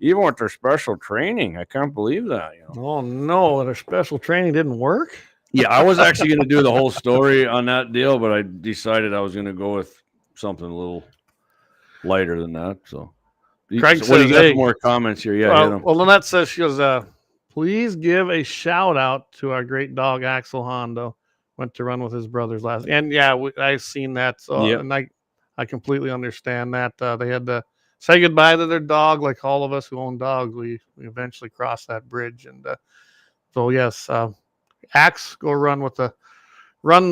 even with their special training, I can't believe that. Oh no, their special training didn't work. Yeah, I was actually going to do the whole story on that deal, but I decided I was going to go with something a little lighter than that. So, Craig what do you says, got hey, for more comments here? Yeah, hit them. Well, Lynette says, she goes, please give a shout out to our great dog, Axel Hondo. Went to run with his brothers last. And yeah, I've seen that. So, Yep. and I completely understand that. They had to say goodbye to their dog, like all of us who own dogs. We eventually crossed that bridge. And so, yes, Axe, go run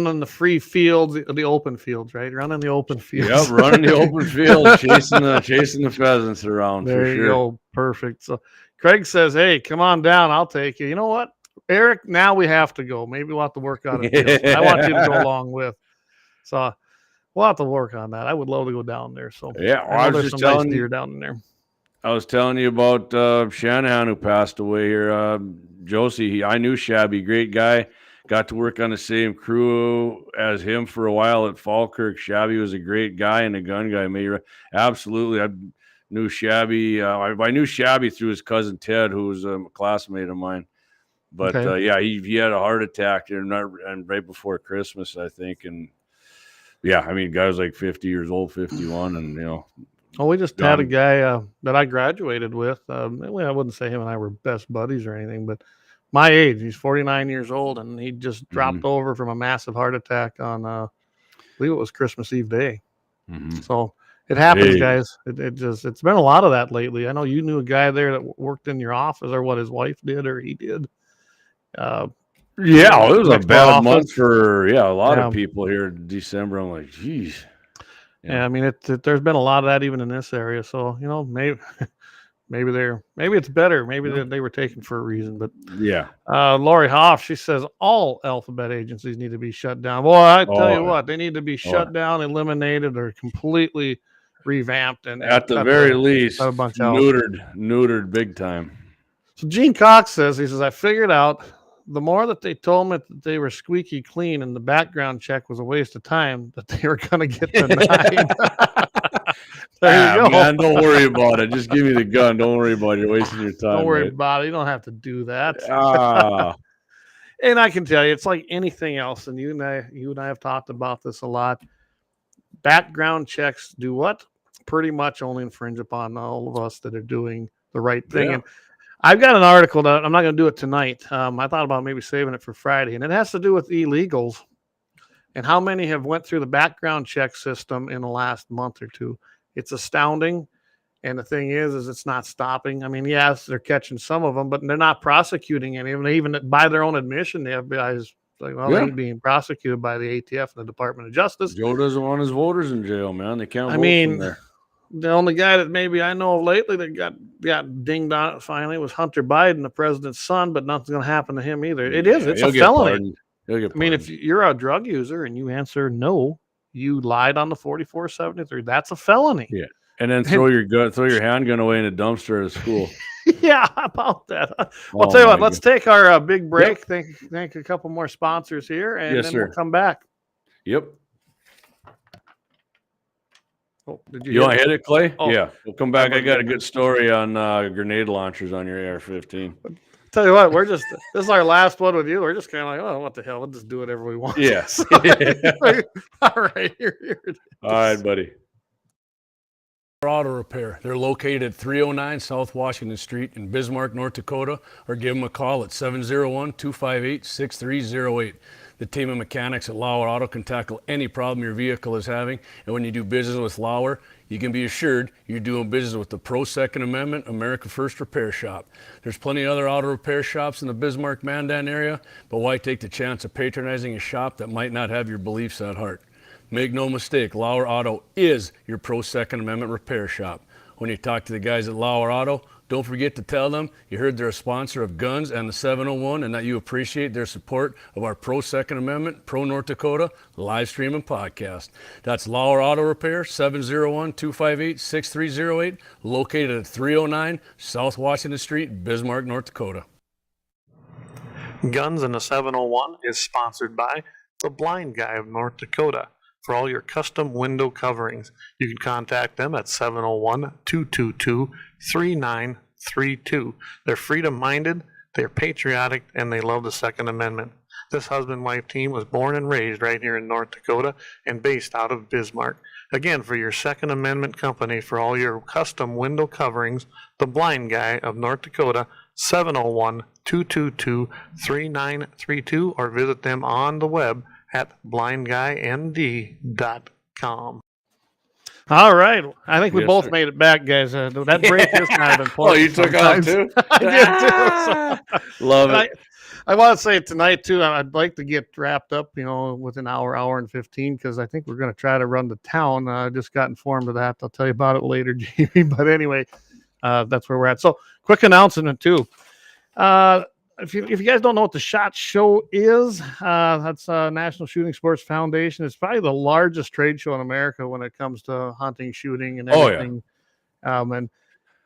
in the free fields, the open fields, right? Run in the open fields. Yep, running the open field, chasing the pheasants around. There for you sure. go. Perfect. So Craig says, hey, come on down. I'll take you. You know what, Eric, now we have to go. Maybe we'll have to work on it. I want you to go along with. So we'll have to work on that. I would love to go down there. So yeah, I know there's some nice deer down in there. I was telling you about Shanahan, who passed away here. Josie, I knew Shabby, great guy. Got to work on the same crew as him for a while at Falkirk. Shabby was a great guy and a gun guy. Absolutely. I knew Shabby. I knew Shabby through his cousin Ted, who was a classmate of mine. But Okay. yeah, he had a heart attack and right before Christmas, I think. And yeah, I mean, guy was like 50 years old, 51, and Oh, we just had a guy that I graduated with. I wouldn't say him and I were best buddies or anything, but my age, he's 49 years old, and he just dropped over from a massive heart attack on, I believe it was Christmas Eve day. So it happens, guys. It's been a lot of that lately. I know you knew a guy there that worked in your office, or what his wife did, or he did. Yeah, it was a bad month for a lot of people here in December. I'm like, geez. Yeah, I mean, there's been a lot of that even in this area. So maybe it's better. Maybe they were taken for a reason. But yeah, Lori Hoff, she says all alphabet agencies need to be shut down. Boy, I tell you what, they need to be shut down, eliminated, or completely revamped, and at the very least, neutered big time. So Gene Cox says, he says, I figured out the more that they told me that they were squeaky clean and the background check was a waste of time, that they were going to get denied. There you go. Man, don't worry about it. Just give me the gun. Don't worry about it. You're wasting your time. Don't worry about it. You don't have to do that. And I can tell you, it's like anything else. And you and I have talked about this a lot. Background checks do what? Pretty much only infringe upon all of us that are doing the right thing. Yeah. And I've got an article that I'm not going to do it tonight. I thought about maybe saving it for Friday, and it has to do with illegals and how many have went through the background check system in the last month or two. It's astounding. And the thing is it's not stopping. I mean, yes, they're catching some of them, but they're not prosecuting any of them. Even by their own admission, the FBI is like, well, they're being prosecuted by the ATF and the Department of Justice. Joe doesn't want his voters in jail, man. They can't vote from there. The only guy that maybe I know of lately that got dinged on it finally was Hunter Biden, the president's son, but nothing's going to happen to him either. It's a felony. I mean, if you're a drug user and you answer no, you lied on the 4473, that's a felony. Yeah. And then throw your handgun away in a dumpster at a school. Yeah, how about that? I'll tell you what, let's take our big break. Yep. Thank a couple more sponsors here, and then we'll come back. Yep. Oh, you want to hit it, Clay? Oh. Yeah. We'll come back. I got a good story on grenade launchers on your AR-15. Tell you what, this is our last one with you. We're just kind of like, oh, what the hell? We'll just do whatever we want. Yes. All right. Here it is. All right, buddy. Auto Repair. They're located at 309 South Washington Street in Bismarck, North Dakota, or give them a call at 701-258-6308. The team of mechanics at Lauer Auto can tackle any problem your vehicle is having, and when you do business with Lauer, you can be assured you're doing business with the Pro Second Amendment America First Repair Shop. There's plenty of other auto repair shops in the Bismarck-Mandan area, but why take the chance of patronizing a shop that might not have your beliefs at heart? Make no mistake, Lauer Auto is your Pro Second Amendment repair shop. When you talk to the guys at Lauer Auto, don't forget to tell them you heard they're a sponsor of Guns and the 701 and that you appreciate their support of our Pro Second Amendment, Pro North Dakota live stream and podcast. That's Lauer Auto Repair, 701-258-6308, located at 309 South Washington Street, Bismarck, North Dakota. Guns and the 701 is sponsored by the Blind Guy of North Dakota. For all your custom window coverings, you can contact them at 701-222-3933. 2232. They're freedom-minded, they're patriotic, and they love the Second Amendment. This husband-wife team was born and raised right here in North Dakota and based out of Bismarck. Again, for your Second Amendment company, for all your custom window coverings, the Blind Guy of North Dakota, 701-222-3932, or visit them on the web at blindguynd.com. All right. I think we Yes, both sir. made it back, guys. That break is kind of important. Oh, you took off sometimes. too? I did too. So. Love And it. I want to say tonight too, I'd like to get wrapped up, with an hour and 15, because I think we're going to try to run to town. I just got informed of that. I'll tell you about it later, Jamie. But anyway, that's where we're at. So quick announcement too. If you guys don't know what the SHOT Show is, that's National Shooting Sports Foundation. It's probably the largest trade show in America when it comes to hunting, shooting, and everything. And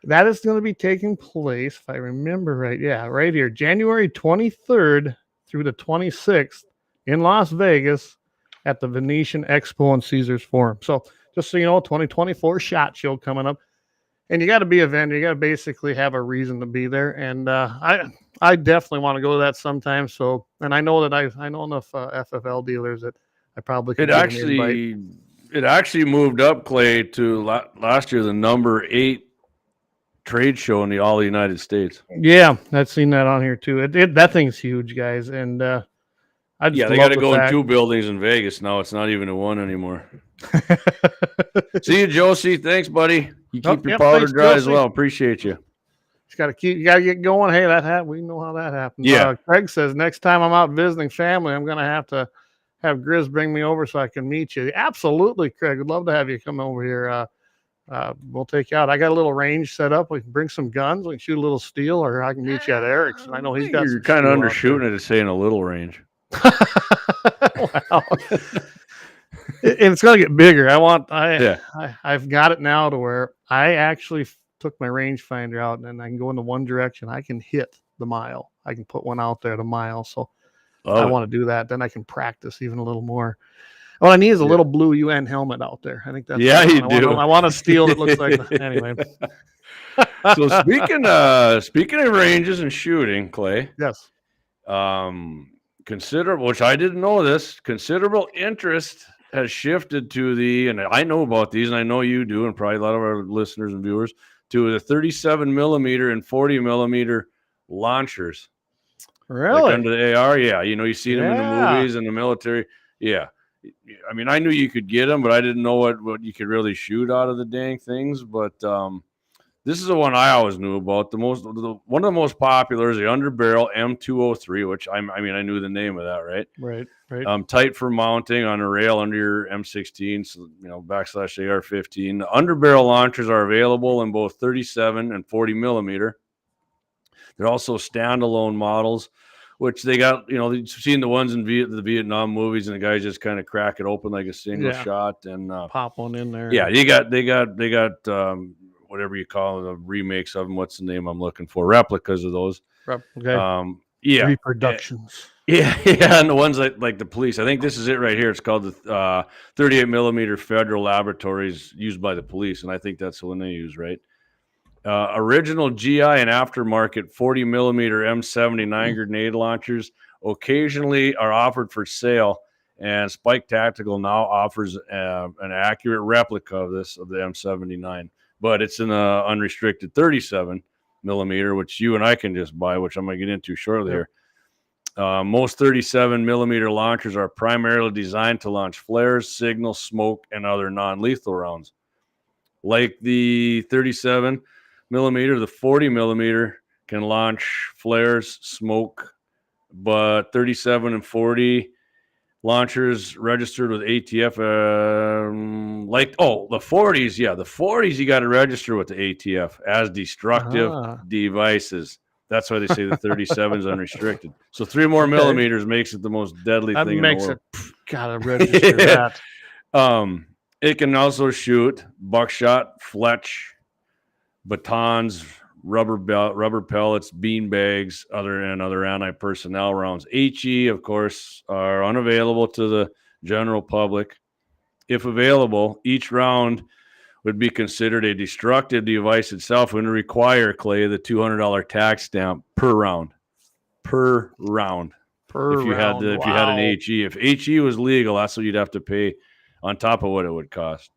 that is going to be taking place, if I remember right. Yeah, right here, January 23rd through the 26th in Las Vegas at the Venetian Expo and Caesars Forum. So just so you know, 2024 SHOT Show coming up. And you got to be a vendor. You got to basically have a reason to be there. And I definitely want to go to that sometime. So, and I know that I know enough FFL dealers that I probably could get an invite. It actually moved up, Clay, to last year the number 8 trade show in all the United States. Yeah, I've seen that on here too. That thing's huge, guys. And I just they got to go in 2 buildings in Vegas now. It's not even a 1 anymore. See you, Josie. Thanks, buddy. You keep your powder dry as well. Appreciate you. You got to get going. Hey, we know how that happens. Yeah. Craig says next time I'm out visiting family, I'm going to have Grizz bring me over so I can meet you. Absolutely, Craig. I'd love to have you come over here. We'll take you out. I got a little range set up. We can bring some guns. We can shoot a little steel, or I can meet you at Eric's. I know he's got. You're kind of undershooting it to saying a little range. Wow. And it's going to get bigger. I've got it now to where I actually took my rangefinder out and I can go into one direction. I can hit the mile. I can put one out there at a mile. So I want to do that. Then I can practice even a little more. What I need is a little blue UN helmet out there. I think that's you do. I want a steel that looks like anyway. So speaking of ranges and shooting, Clay. Yes. Which I didn't know this, considerable interest has shifted to and I know about these, and I know you do, and probably a lot of our listeners and viewers, to the 37 millimeter and 40 millimeter launchers. Really? Like under the AR, yeah. You see them in the movies and the military. Yeah. I mean, I knew you could get them, but I didn't know what you could really shoot out of the dang things. But this is the one I always knew about. One of the most popular is the underbarrel M203, which I knew the name of that, right? Right. Tight for mounting on a rail under your M16, so / AR-15. The underbarrel launchers are available in both 37 and 40 millimeter. They're also standalone models, which they got. You've seen the ones in the Vietnam movies, and the guys just kind of crack it open like a single shot and pop one in there. Yeah, they got whatever you call the remakes of them. What's the name I'm looking for? Replicas of those. Okay. Reproductions. Yeah, and the ones like the police. I think this is it right here. It's called the 38 millimeter Federal Laboratories used by the police, and I think that's the one they use, right? Original GI and aftermarket 40 millimeter M79 grenade launchers occasionally are offered for sale, and Spike Tactical now offers an accurate replica of the M79, but it's in a unrestricted 37 millimeter, which you and I can just buy, which I'm going to get into shortly here. Most 37 millimeter launchers are primarily designed to launch flares, signal, smoke, and other non-lethal rounds. Like the 37 millimeter, the 40 millimeter can launch flares, smoke, but 37 and 40 launchers registered with ATF, the 40s. The 40s, you got to register with the ATF as destructive devices. That's why they say the 37 is unrestricted. So 3 more millimeters makes it the most deadly thing in the world. Gotta register that. It can also shoot buckshot, fletch, batons, rubber pellets, bean bags, other anti-personnel rounds. HE, of course, are unavailable to the general public. If available, each round would be considered a destructive device itself and require, Clay, the $200 tax stamp per round. Per round. Per if you round. had an HE. If HE was legal, that's what you'd have to pay on top of what it would cost.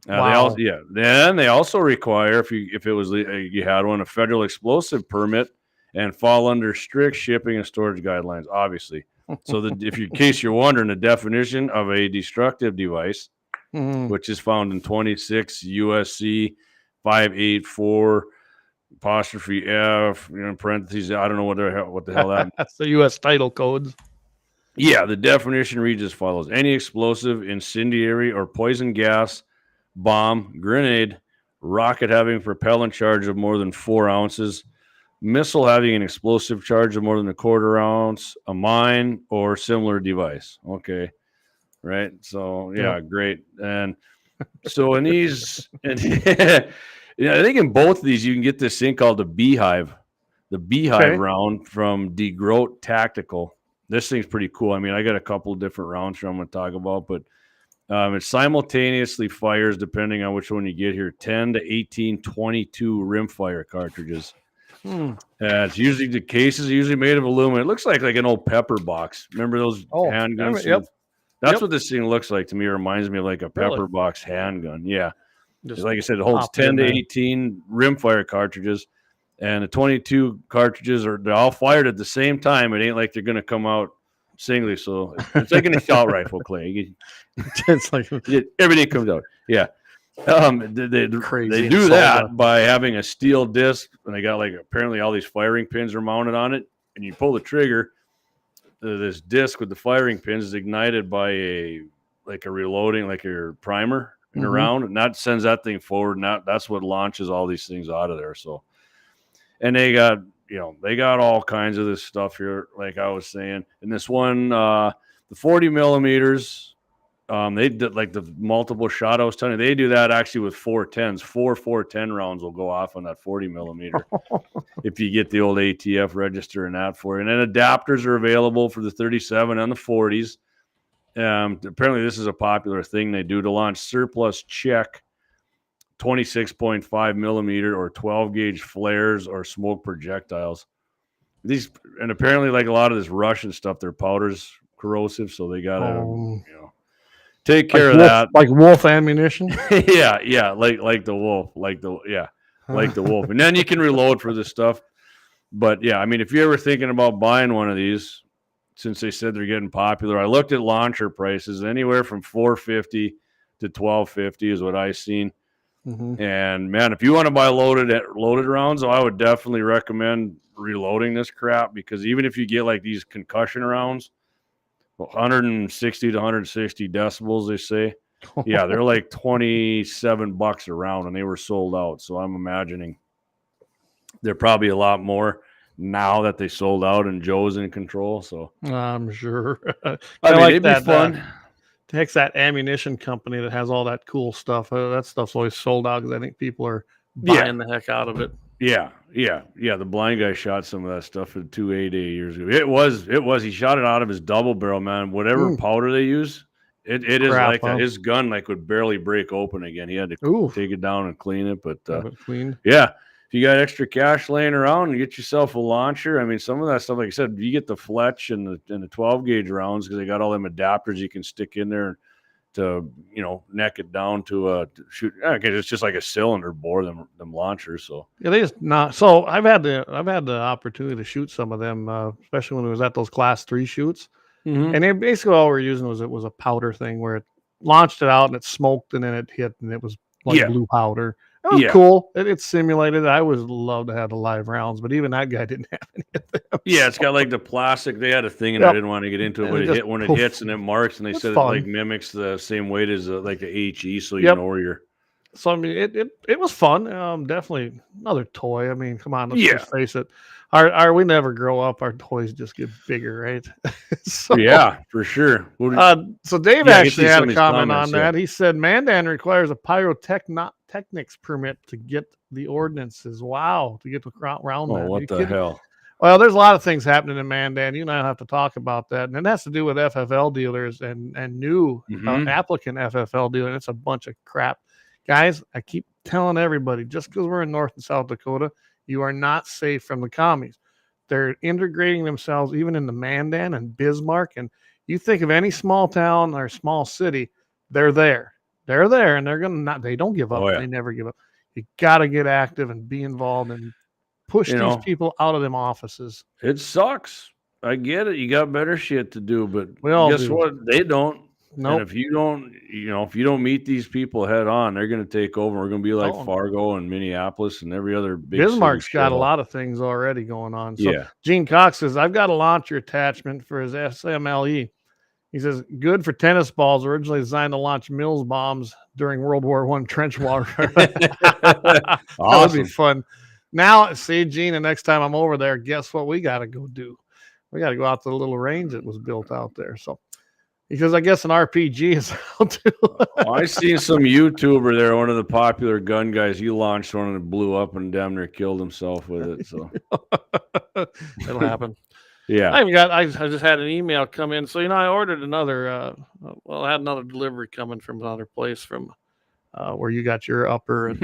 Wow. Then they also require, if it was you had one, a federal explosive permit and fall under strict shipping and storage guidelines, obviously. So in case you're wondering, the definition of a destructive device, which is found in 26 USC 584 apostrophe F, in parentheses, I don't know what the hell that. That's the U.S. title codes. Yeah, the definition reads as follows: any explosive, incendiary, or poison gas, bomb, grenade, rocket having propellant charge of more than 4 ounces, missile having an explosive charge of more than 1/4 ounce, a mine, or similar device. Okay, right? So, yeah, great. And so in these, I think in both of these, you can get this thing called the Beehive round from DeGroat Tactical. This thing's pretty cool. I mean, I got a couple of different rounds I'm going to talk about, but it simultaneously fires, depending on which one you get here, 10 to 18 22 rimfire cartridges. It's usually, the case is usually made of aluminum. It looks like an old pepper box. Remember those handguns? Yep. That's what this thing looks like to me. It reminds me of like a pepper box handgun. Yeah. Just like I said, it holds 10 to 18 rimfire cartridges, and the 22 cartridges they're all fired at the same time. It ain't like they're going to come out singly. So it's like an assault rifle, Clay. It's like everything comes out. Yeah. They do that by having a steel disc, and they got apparently all these firing pins are mounted on it, and you pull the trigger. This disc with the firing pins is ignited by a reloading, like your primer in a round, and that sends that thing forward, and that's what launches all these things out of there. So, and they got all kinds of this stuff here, like I was saying. And this one, the 40 millimeters, they did like the multiple shot I was telling you, they do that actually with 410s. 410 rounds will go off on that 40 millimeter if you get the old ATF register and that for you. And then adapters are available for the 37 and the 40s. Apparently this is a popular thing they do to launch surplus check 26.5 millimeter or 12 gauge flares or smoke projectiles. And apparently, like a lot of this Russian stuff, their powder's corrosive, so they gotta take care of that. Like wolf ammunition. yeah, like the wolf, like the wolf. And then you can reload for this stuff. But yeah, I mean, if you're ever thinking about buying one of these, since they said they're getting popular, I looked at launcher prices anywhere from $450 to $1,250 is what I've seen. And man, if you want to buy loaded rounds, I would definitely recommend reloading this crap, because even if you get like these concussion rounds, 160 to 160 decibels, they say, yeah, they're like $27 a round, and they were sold out. So I'm imagining they're probably a lot more now that they sold out and Joe's in control. So I'm sure. I mean, it'd be fun. Takes that ammunition company that has all that cool stuff. That stuff's always sold out because I think people are buying the heck out of it. Yeah. The blind guy shot some of that stuff at 280 years ago. It was. He shot it out of his double barrel, man. Whatever powder they use, it is like his gun would barely break open again. He had to take it down and clean it. But yeah, if you got extra cash laying around and get yourself a launcher, I mean, some of that stuff, like I said, you get the Fletch and the 12 gauge rounds because they got all them adapters you can stick in there to neck it down to shoot. Okay, it's just like a cylinder bore, them launchers. So yeah, they just not. So I've had the opportunity to shoot some of them, especially when it was at those class 3 shoots. And they basically all we're using was a powder thing where it launched it out and it smoked and then it hit and it was like blue powder. It was cool. It's simulated. I always love to have the live rounds, but even that guy didn't have any of them. Yeah, it's got like the plastic. They had a thing, and I didn't want to get into it, but it hit when it hits and it marks, and they said fun. It like mimics the same weight as like a HE, so you know where you're. So I mean, it was fun. Definitely another toy. I mean, come on, let's just face it. Our we never grow up. Our toys just get bigger, right? So, yeah, for sure. So Dave actually had a comment on that. He said Mandan requires a pyrotechnics permit to get the ordinances. Wow, to get around that. What the hell? Well, there's a lot of things happening in Mandan. You and I have to talk about that, and it has to do with FFL dealers and new applicant FFL dealers. It's a bunch of crap Guys, I keep telling everybody, just because we're in North and South Dakota, you are not safe from the commies. They're integrating themselves even in the Mandan and Bismarck. And you think of any small town or small city, they're there. They're there, and they're going to they don't give up. Oh, yeah. They never give up. You got to get active and be involved and push these people out of them offices. It sucks. I get it. You got better shit to do, but We all guess do. what? They don't. Nope. And if you don't, if you don't meet these people head on, they're going to take over. We're going to be like Fargo and Minneapolis and every other big Bismarck's city got a lot of things already going on. So yeah. Gene Cox says, I've got a launcher attachment for his SMLE. He says, good for tennis balls, originally designed to launch Mills bombs during World War I trench warfare. That would be fun. Now, see, Gene, the next time I'm over there, guess what we got to go do? We got to go out to the little range that was built out there. So, because I guess an RPG is out too. I seen some YouTuber there, one of the popular gun guys. He launched one and it blew up and damn near killed himself with it. So it'll happen. Yeah. I just had an email come in. So, I ordered another, I had another delivery coming from another place from where you got your upper. And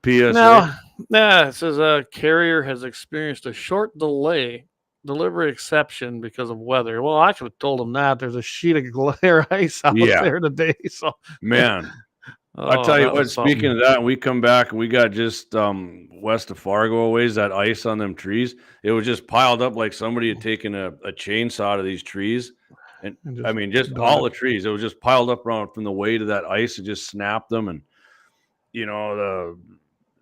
PSA. Now, it says carrier has experienced a short delivery exception because of weather. Well, I should have told them that. There's a sheet of glare ice out there today. So, man, I'll tell you what, speaking of that, we come back and we got just west of Fargo a ways, that ice on them trees. It was just piled up like somebody had taken a chainsaw to these trees. And I mean, just all the trees. It was just piled up around from the weight of that ice. It just snapped them. And,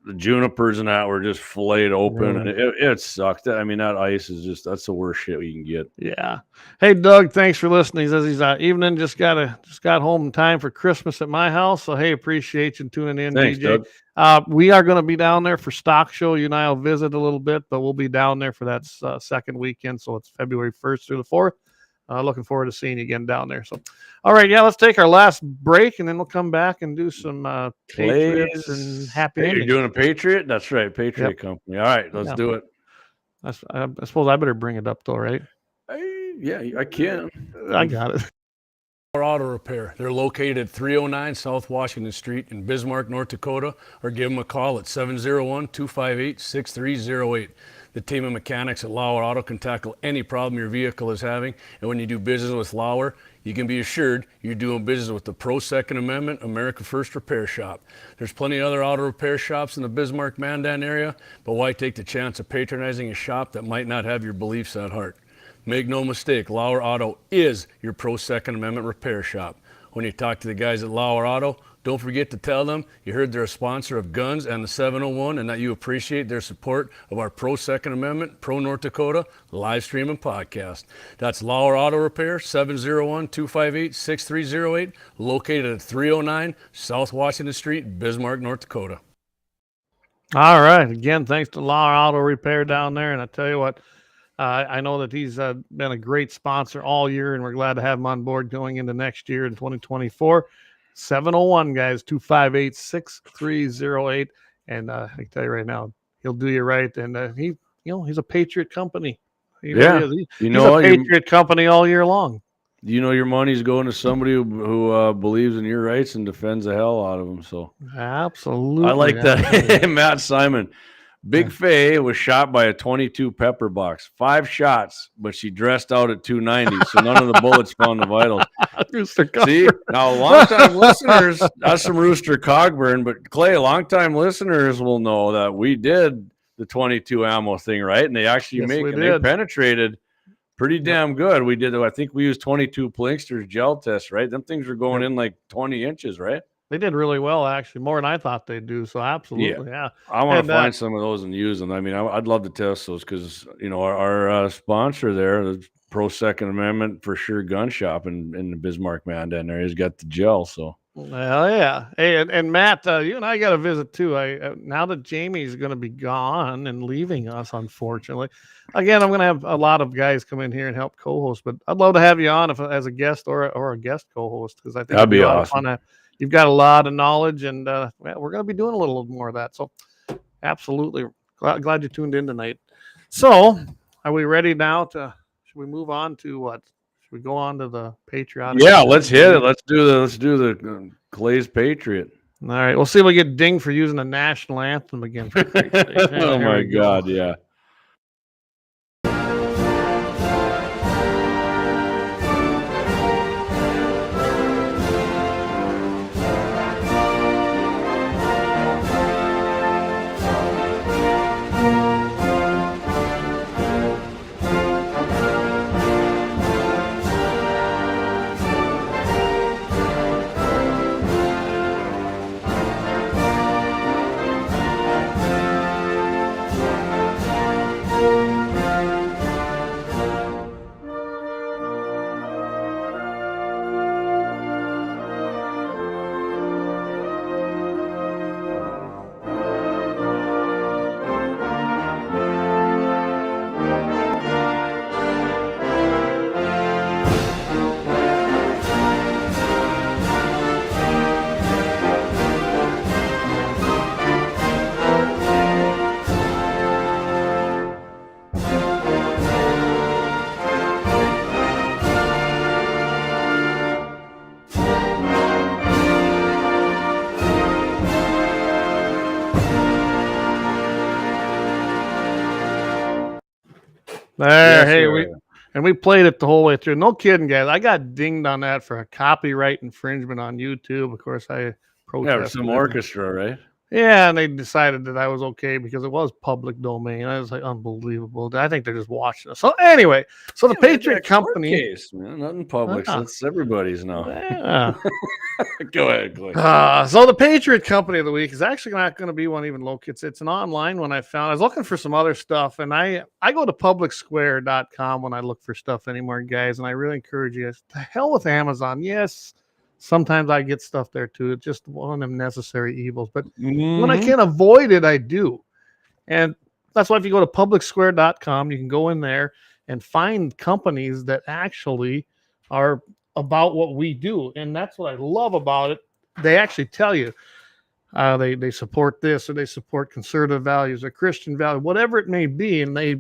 the junipers and that were just filleted open, and it sucked. I mean, that ice is that's the worst shit you can get. Yeah. Hey, Doug, thanks for listening. He says he's evening, just got home in time for Christmas at my house. So, hey, appreciate you tuning in. Thanks, DJ. Doug. We are going to be down there for Stock Show. You and I will visit a little bit, but we'll be down there for that second weekend. So it's February 1st through the 4th. Looking forward to seeing you again down there. So, all right, let's take our last break, and then we'll come back and do some Patriots and happy ending. You're doing a Patriot? That's right, Patriot Company. All right, let's do it. I suppose I better bring it up, though, right? Yeah, I can. I got it. Auto Repair. They're located at 309 South Washington Street in Bismarck, North Dakota, or give them a call at 701-258-6308. The team of mechanics at Lauer Auto can tackle any problem your vehicle is having. And when you do business with Lauer, you can be assured you're doing business with the Pro Second Amendment America First Repair Shop. There's plenty of other auto repair shops in the Bismarck-Mandan area, but why take the chance of patronizing a shop that might not have your beliefs at heart? Make no mistake, Lauer Auto is your Pro Second Amendment repair shop. When you talk to the guys at Lauer Auto, don't forget to tell them you heard they're a sponsor of Guns and the 701 and that you appreciate their support of our Pro Second Amendment, Pro North Dakota live stream and podcast. That's Lauer Auto Repair, 701-258-6308, located at 309 South Washington Street, Bismarck, North Dakota. All right. Again, thanks to Lauer Auto Repair down there. And I tell you what, I know that he's been a great sponsor all year, and we're glad to have him on board going into next year in 2024. 701, guys, 258-6308. And I can tell you right now, he'll do you right. And he's a Patriot company. He's a Patriot company all year long. Your money's going to somebody who believes in your rights and defends the hell out of them. So absolutely, I like that. Matt Simon. Big Faye was shot by a .22 pepper box. 5 shots, but she dressed out at 290, so none of the bullets found the vitals. See, now long-time listeners, that's some Rooster Cogburn, but Clay, long-time listeners will know that we did the .22 ammo thing right, and they actually they penetrated pretty damn good. We did. I think we used .22 Plinksters gel test, right? Them things were going in like 20 inches, right? They did really well, actually, more than I thought they'd do. So absolutely, yeah. I want to find some of those and use them. I mean, I'd love to test those because our sponsor there, the Pro Second Amendment for sure Gunshop in the Bismarck Mandan area, has got the gel. So well, yeah. Hey, and Matt, you and I got to visit too. Now that Jamie's going to be gone and leaving us, unfortunately. Again, I'm going to have a lot of guys come in here and help co-host, but I'd love to have you on as a guest or a guest co-host because I think that'd be awesome. You've got a lot of knowledge, and we're going to be doing a little more of that. So, absolutely glad you tuned in tonight. So, are we ready now? Should we move on to what? Should we go on to the Patriotic? Yeah, let's hit it. Let's do the Clay's Patriot. All right, we'll see if we get dinged for using the national anthem again. For Christ's sake. Oh Here my we go. God, yeah. There, Yes, hey, sir. we played it the whole way through. No kidding, guys. I got dinged on that for a copyright infringement on YouTube. Of course, I Yeah, protested. for some it. orchestra, right? Yeah, and they decided that I was okay because it was public domain. I was like, unbelievable. I think they're just watching us. So anyway, so the Patriot Company. Case, man. Nothing public. Ah. That's everybody's now. Yeah. Go ahead, Clay. So the Patriot Company of the Week is actually not going to be one even local. It's an online one I found. I was looking for some other stuff, and I go to publicsquare.com when I look for stuff anymore, guys, and I really encourage you. To hell with Amazon. Yes, sometimes I get stuff there too. It's just one of them necessary evils. But when I can't avoid it, I do. And that's why if you go to publicsquare.com, you can go in there and find companies that actually are about what we do. And that's what I love about it. They actually tell you they support this, or they support conservative values or Christian values, whatever it may be. And a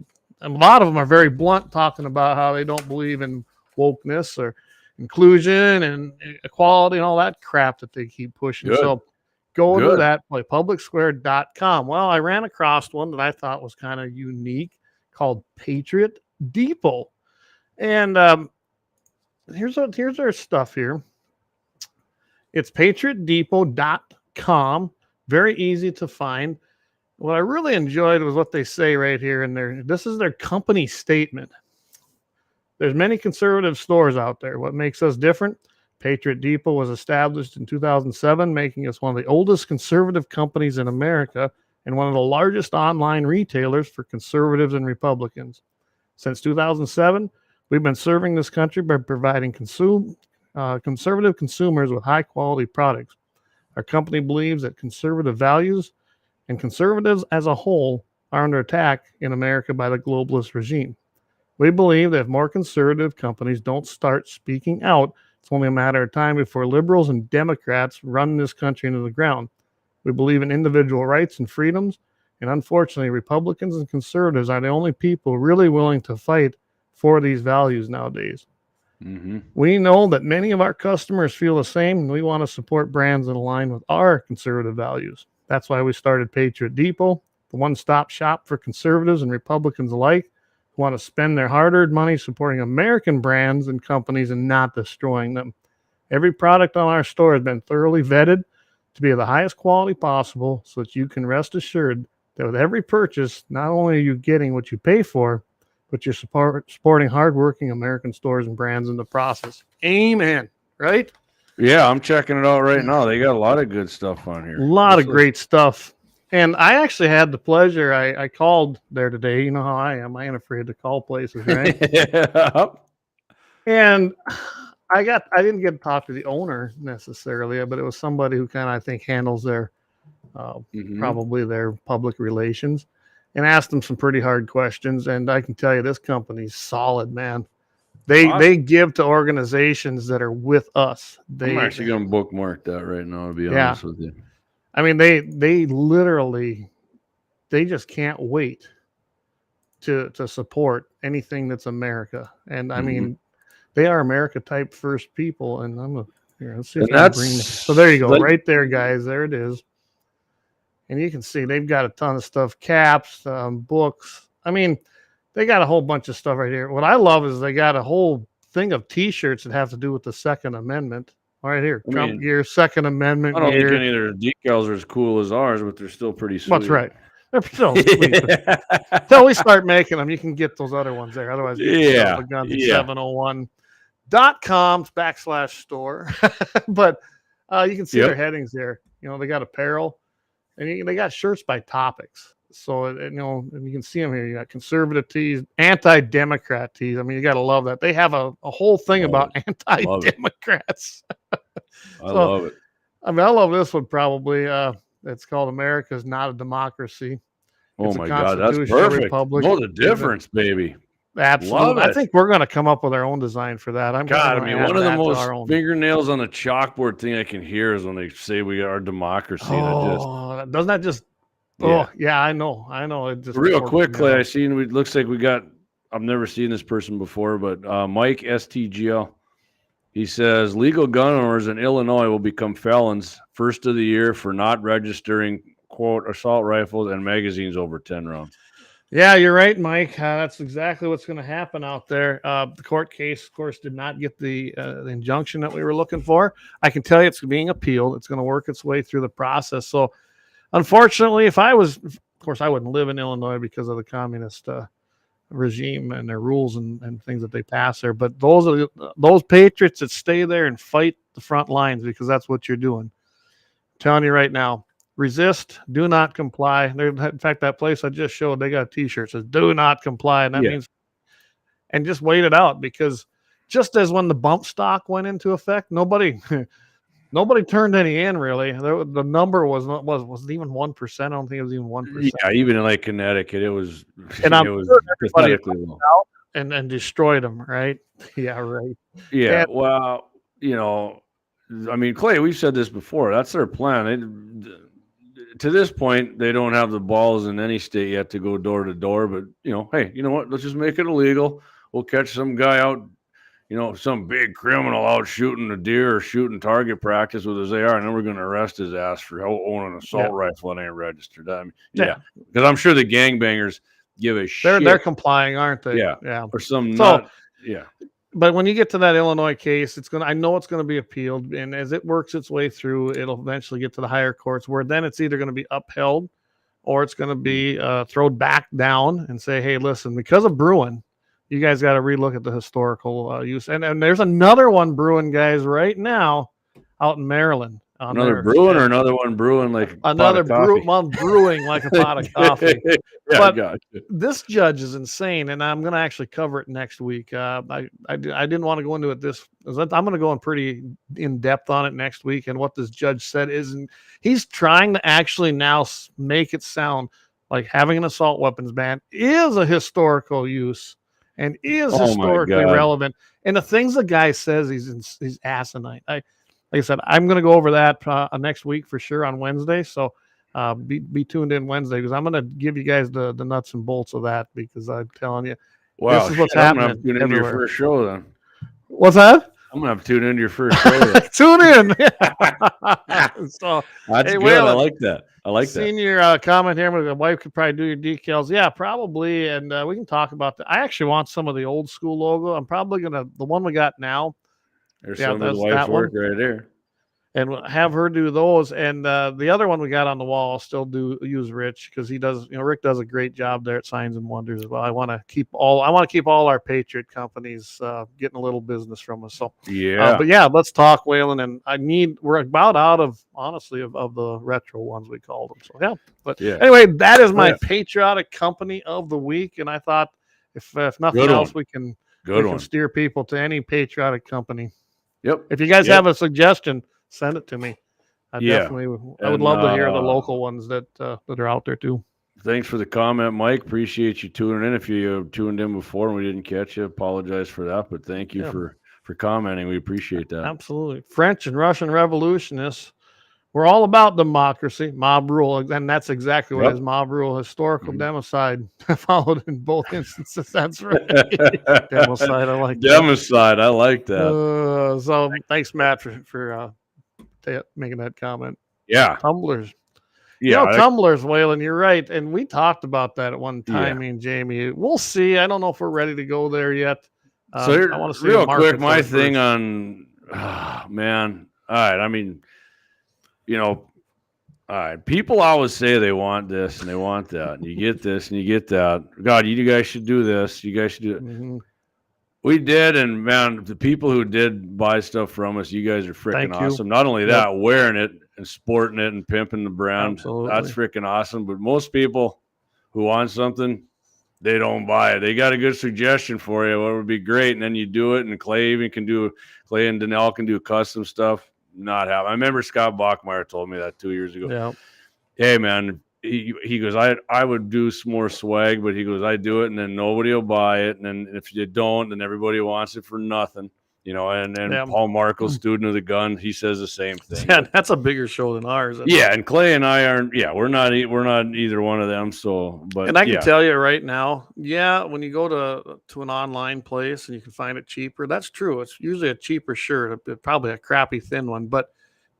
lot of them are very blunt, talking about how they don't believe in wokeness or inclusion and equality and all that crap that they keep pushing. Good. So go to Good. that, play publicsquare.com. Well, I ran across one that I thought was kind of unique called Patriot Depot. And here's our stuff here. It's patriotdepot.com. Very easy to find. What I really enjoyed was what they say right here in there. This is their company statement. There's many conservative stores out there. What makes us different? Patriot Depot was established in 2007, making us one of the oldest conservative companies in America and one of the largest online retailers for conservatives and Republicans. Since 2007, we've been serving this country by providing conservative consumers with high-quality products. Our company believes that conservative values and conservatives as a whole are under attack in America by the globalist regime. We believe that if more conservative companies don't start speaking out, it's only a matter of time before liberals and Democrats run this country into the ground. We believe in individual rights and freedoms, and unfortunately, Republicans and conservatives are the only people really willing to fight for these values nowadays. We know that many of our customers feel the same, and we want to support brands that align with our conservative values. That's why we started Patriot Depot, the one-stop shop for conservatives and Republicans alike who want to spend their hard-earned money supporting American brands and companies and not destroying them. Every product on our store has been thoroughly vetted to be of the highest quality possible, so that you can rest assured that with every purchase, not only are you getting what you pay for, but you're supporting hardworking American stores and brands in the process. Amen. Right? Yeah, I'm checking it out right now. They got a lot of good stuff on here. A lot of great stuff. And I actually had the pleasure. I called there today. You know how I am. I ain't afraid to call places, right? Yeah. And I didn't get to talk to the owner necessarily, but it was somebody who kind of, I think, handles their probably their public relations, and asked them some pretty hard questions. And I can tell you, this company's solid, man. They give to organizations that are with us. I'm actually going to bookmark that right now, to be honest with you. I mean, they literally, they just can't wait to support anything that's America. And I mean, they are America type first people. And Here, let's see if I can bring this. So there you go, right there, guys. There it is. And you can see they've got a ton of stuff, caps, books. I mean, they got a whole bunch of stuff right here. What I love is they got a whole thing of T-shirts that have to do with the Second Amendment. Right here, Trump gear, Second Amendment gear. I don't think gear. any of their decals are as cool as ours, but they're still pretty sweet. That's right. They're still sweet. Until we start making them, you can get those other ones there. Otherwise, you can go to Gunshop.com/store. But you can see their headings there. You know, they got apparel, and they got shirts by topics. So, you know, and you can see them here. You got conservative tees, anti-Democrat tees. I mean, you got to love that. They have a whole thing about anti-Democrats. I love it. I mean, I love this one probably. It's called America's Not a Democracy. Oh my God, that's perfect. Republic. Know the difference, baby. Absolutely. I think we're going to come up with our own design for that. I mean, one of the most fingernails on a chalkboard thing I can hear is when they say we are democracy. Oh, doesn't that just... Oh, yeah, I know. It just real quickly, I seen it looks like we got, I've never seen this person before, but Mike STGL. He says legal gun owners in Illinois will become felons first of the year for not registering, quote, assault rifles and magazines over 10 rounds. Yeah, you're right, Mike. That's exactly what's going to happen out there. The court case, of course, did not get the injunction that we were looking for. I can tell you it's being appealed. It's going to work its way through the process. So, unfortunately, if I was, of course, I wouldn't live in Illinois because of the communist regime and their rules and things that they pass there. But those patriots that stay there and fight the front lines, because that's what you're doing. I'm telling you right now, resist, do not comply. In fact, that place I just showed, they got a T-shirt that says "Do not comply," and that means, and just wait it out, because just as when the bump stock went into effect, nobody turned any in, really. The number was even 1%. I don't think it was even 1%. Yeah, even in like Connecticut, it was. And I'm sure everybody out and destroyed them, right? Yeah, right. Yeah, well, you know, I mean, Clay, we've said this before. That's their plan. To this point, they don't have the balls in any state yet to go door to door. But, you know, hey, you know what? Let's just make it illegal. We'll catch some guy out, you know, some big criminal out shooting a deer or shooting target practice with his AR, and then we're going to arrest his ass for owning an assault rifle that ain't registered. I mean, because I'm sure the gangbangers give a shit. They're complying, aren't they? Yeah. Or some But when you get to that Illinois case, I know it's going to be appealed, and as it works its way through, it'll eventually get to the higher courts, where then it's either going to be upheld or it's going to be thrown back down and say, hey, listen, because of Bruin, you guys got to relook at the historical use. And there's another one brewing, guys, right now out in Maryland. Another Bruin or another one brewing like another one brewing like a pot of coffee. But this judge is insane, and I'm going to actually cover it next week. I didn't want to go into it I'm going to go in pretty in depth on it next week. And what this judge said he's trying to actually now make it sound like having an assault weapons ban is a historical use and is historically relevant. And the things the guy says, he's asinine. Like I said, I'm going to go over that next week for sure on Wednesday. So be tuned in Wednesday, because I'm going to give you guys the nuts and bolts of that, because I'm telling you, this is what's happening. I'm going to tune into your first show then. What's that? I'm going to have to tune into your first show then. Tune in. So, that's good. I like that. Seen your comment here. My wife could probably do your decals. Yeah, probably. And we can talk about that. I actually want some of the old school logo. I'm probably going to, the one we got now. There's some of his wife's work right there. And we'll have her do those. And the other one we got on the wall, I'll still use Rich, because he does, Rick does a great job there at Signs and Wonders as well. I want to keep all our Patriot companies getting a little business from us. So but yeah, let's talk Whalen. And we're about out of, honestly, of the retro ones, we called them. So yeah, but anyway, that is my patriotic company of the week. And I thought if nothing else, we can steer people to any patriotic company. Yep. If you guys have a suggestion, send it to me. I would love to hear the local ones that are out there too. Thanks for the comment, Mike. Appreciate you tuning in. If you tuned in before and we didn't catch you, apologize for that. But thank you for commenting. We appreciate that. Absolutely. French and Russian revolutionists We're all about democracy, mob rule, and that's exactly what it Yep. is. Mob rule, historical Mhm. democide, followed in both instances. That's right. Democide, I like that. Democide, I like that. So thanks, Matt, for making that comment. Yeah. Tumblers. Yeah. Tumblers, Waylon, you're right. And we talked about that at one time, Yeah. me and Jamie. We'll see. I don't know if we're ready to go there yet. So I want to see real a market quick, for my it thing first. on, man. All right. I mean, all right. People always say they want this and they want that, and you get this and you get that. God, you guys should do this. You guys should do it. Mm-hmm. We did, and man, the people who did buy stuff from us, you guys are freaking awesome. Not only that, wearing it and sporting it and pimping the brand, that's freaking awesome. But most people who want something, they don't buy it. They got a good suggestion for you. What would be great, and then you do it. And Clay and Donnell can do custom stuff. Not have. I remember Scott Bachmeyer told me that 2 years ago. Yeah. Hey man, he goes, I would do some more swag, but he goes, I do it, and then nobody will buy it, and then if you don't, then everybody wants it for nothing. And Paul Markle, student of the gun, he says the same thing. Yeah, that's a bigger show than ours. Yeah, and Clay and I aren't. Yeah, we're not either one of them. So, but and I can tell you right now, when you go to an online place and you can find it cheaper, that's true. It's usually a cheaper shirt, probably a crappy thin one, but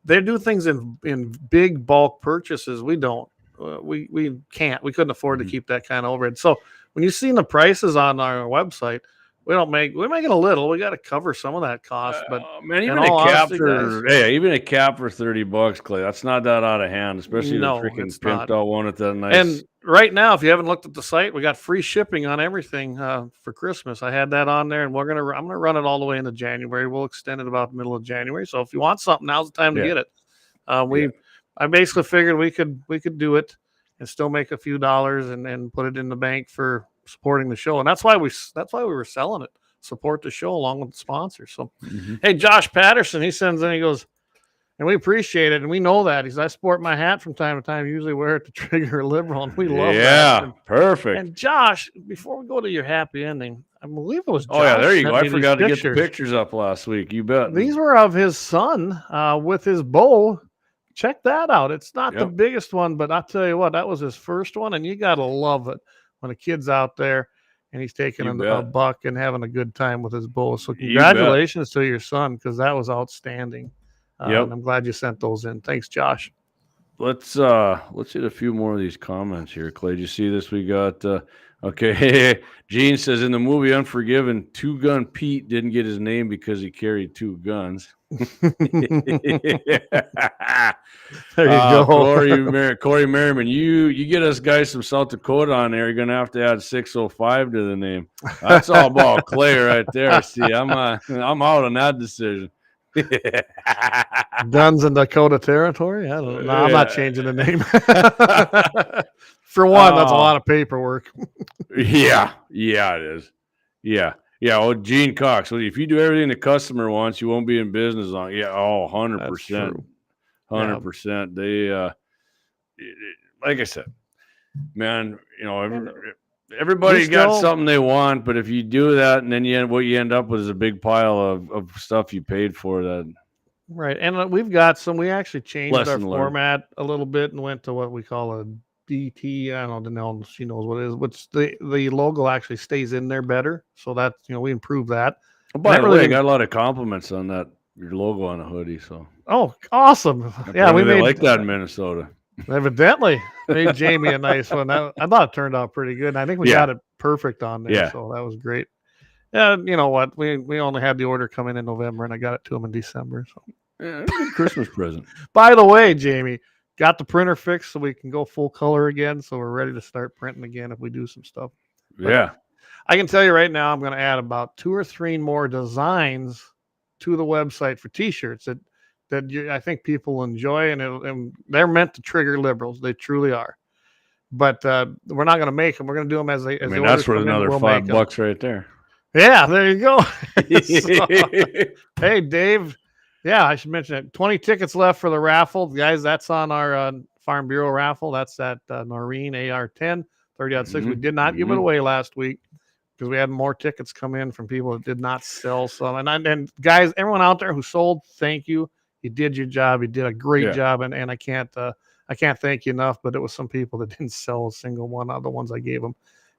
they do things in big bulk purchases. We don't. We can't. We couldn't afford to keep that kind of overhead. So when you see the prices on our website, we're making a little. We got to cover some of that cost, but man, even a cap for $30, Clay, that's not that out of hand, especially the freaking pimped out one at that nice. And right now, if you haven't looked at the site, we got free shipping on everything for Christmas. I had that on there, and I'm gonna run it all the way into January. We'll extend it about the middle of January. So if you want something, now's the time to get it. I basically figured we could do it and still make a few dollars and put it in the bank for supporting the show. And that's why we were selling it. Support the show along with the sponsors. So hey, Josh Patterson, he sends in, he goes, and we appreciate it, and we know that. He says, I sport my hat from time to time, usually wear it to Trigger Liberal, and we love that. Yeah, perfect. And Josh, before we go to your happy ending, I believe it was Josh. Oh yeah, there you go. I forgot to get the pictures up last week. You bet. These were of his son with his bow. Check that out. It's not the biggest one, but I'll tell you what, that was his first one, and you got to love it when a kid's out there and he's taking a buck and having a good time with his bow. So congratulations to your son, because that was outstanding. And I'm glad you sent those in. Thanks, Josh. Let's hit a few more of these comments here, Clay. Did you see this? We got okay. Gene says in the movie Unforgiven, Two Gun Pete didn't get his name because he carried two guns. There you go. Corey Merriman, you get us guys from South Dakota on there, you're gonna have to add 605 to the name. That's all about Clay right there. See, I'm out on that decision. Guns in Dakota territory? I don't know. I'm not changing the name. For one, that's a lot of paperwork. Yeah, it is. Yeah. Well, Gene Cox. Well, if you do everything the customer wants, you won't be in business long. 100%. 100%. They, like I said, man, everybody's got something they want, but if you do that, and then what you end up with is a big pile of stuff you paid for that. Right. And we actually changed our format a little bit and went to what we call a DT. I don't know. She knows what it is. Which the logo actually stays in there better. So that, we improved that. By the way, I got a lot of compliments on that, your logo on the hoodie. So. Oh, awesome. Yeah. We like that in Minnesota. Evidently made Jamie a nice one. I thought it turned out pretty good. And I think we got it perfect on there. Yeah. So that was great. Yeah. You know what? We only had the order come in November, and I got it to him in December. So. Yeah, it's a good Christmas present. By the way, Jamie, got the printer fixed so we can go full color again. So we're ready to start printing again if we do some stuff. But I can tell you right now, I'm going to add about 2 or 3 more designs to the website for T-shirts that I think people will enjoy, and they're meant to trigger liberals. They truly are. But we're not going to make them. We're going to do them as they. That's worth another $5 right there. Yeah, there you go. Hey, Dave. Yeah, I should mention it. 20 tickets left for the raffle. Guys, that's on our Farm Bureau raffle. That's at Noreen AR10, 30-6. We did not give it away last week because we had more tickets come in from people that did not sell some. And guys, everyone out there who sold, thank you. You did your job. You did a great Yeah. job, and I can't thank you enough. But it was some people that didn't sell a single one out of the ones I gave them,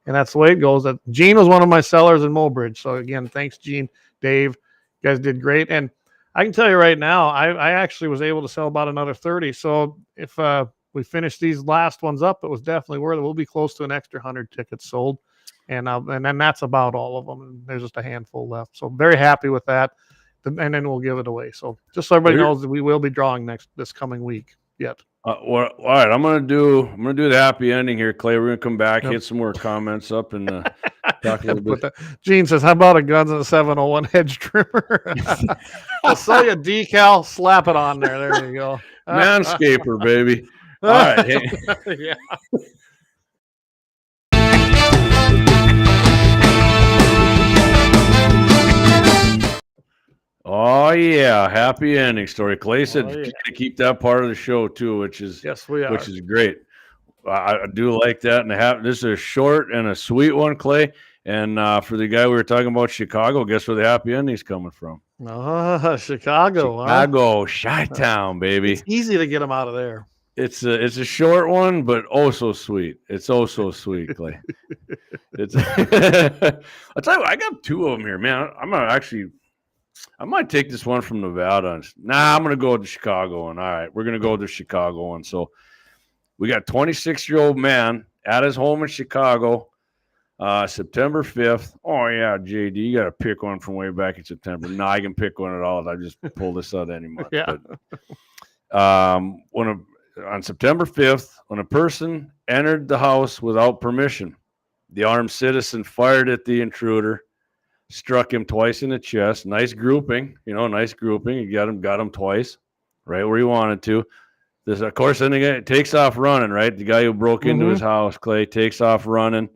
and that's the way it goes. That Gene was one of my sellers in Mobridge. So again, thanks, Gene, Dave, you guys did great. And I can tell you right now, I actually was able to sell about another 30. So if we finish these last ones up, it was definitely worth it. We'll be close to an extra 100 tickets sold. And then that's about all of them. And there's just a handful left. So very happy with that. And then we'll give it away. So just so everybody knows that we will be drawing this coming week yet. Well, all right, I'm gonna do the happy ending here, Clay. We're gonna come back, hit some more comments up, and talk a little bit. Gene says, "How about a Guns-N'-701 hedge trimmer? I'll sell you a decal. Slap it on there. There you go. Manscaper, baby. All right. Hey. Yeah. Oh yeah, happy ending story. Clay said to keep that part of the show too, which is which is great. I do like that, and this is a short and a sweet one, Clay. And for the guy we were talking about, Chicago, guess where the happy ending's coming from? Chicago, Chi-Town, baby. It's easy to get them out of there. It's a short one, but oh so sweet. It's oh so sweet, Clay. It's I'll tell you what, I got two of them here, man. I might take this one from Nevada. I'm going to go with the Chicago one. All right, we're going to go with the Chicago one. So we got 26-year-old man at his home in Chicago, September 5th. Oh, yeah, JD, you got to pick one from way back in September. No, I can pick one at all. I just pulled this out any month. Yeah. But, on September 5th, when a person entered the house without permission, the armed citizen fired at the intruder, struck him twice in the chest. Nice grouping, nice grouping. You got him twice, right where he wanted to. This, of course, then again, takes off running, right? The guy who broke into his house, Clay, takes off running.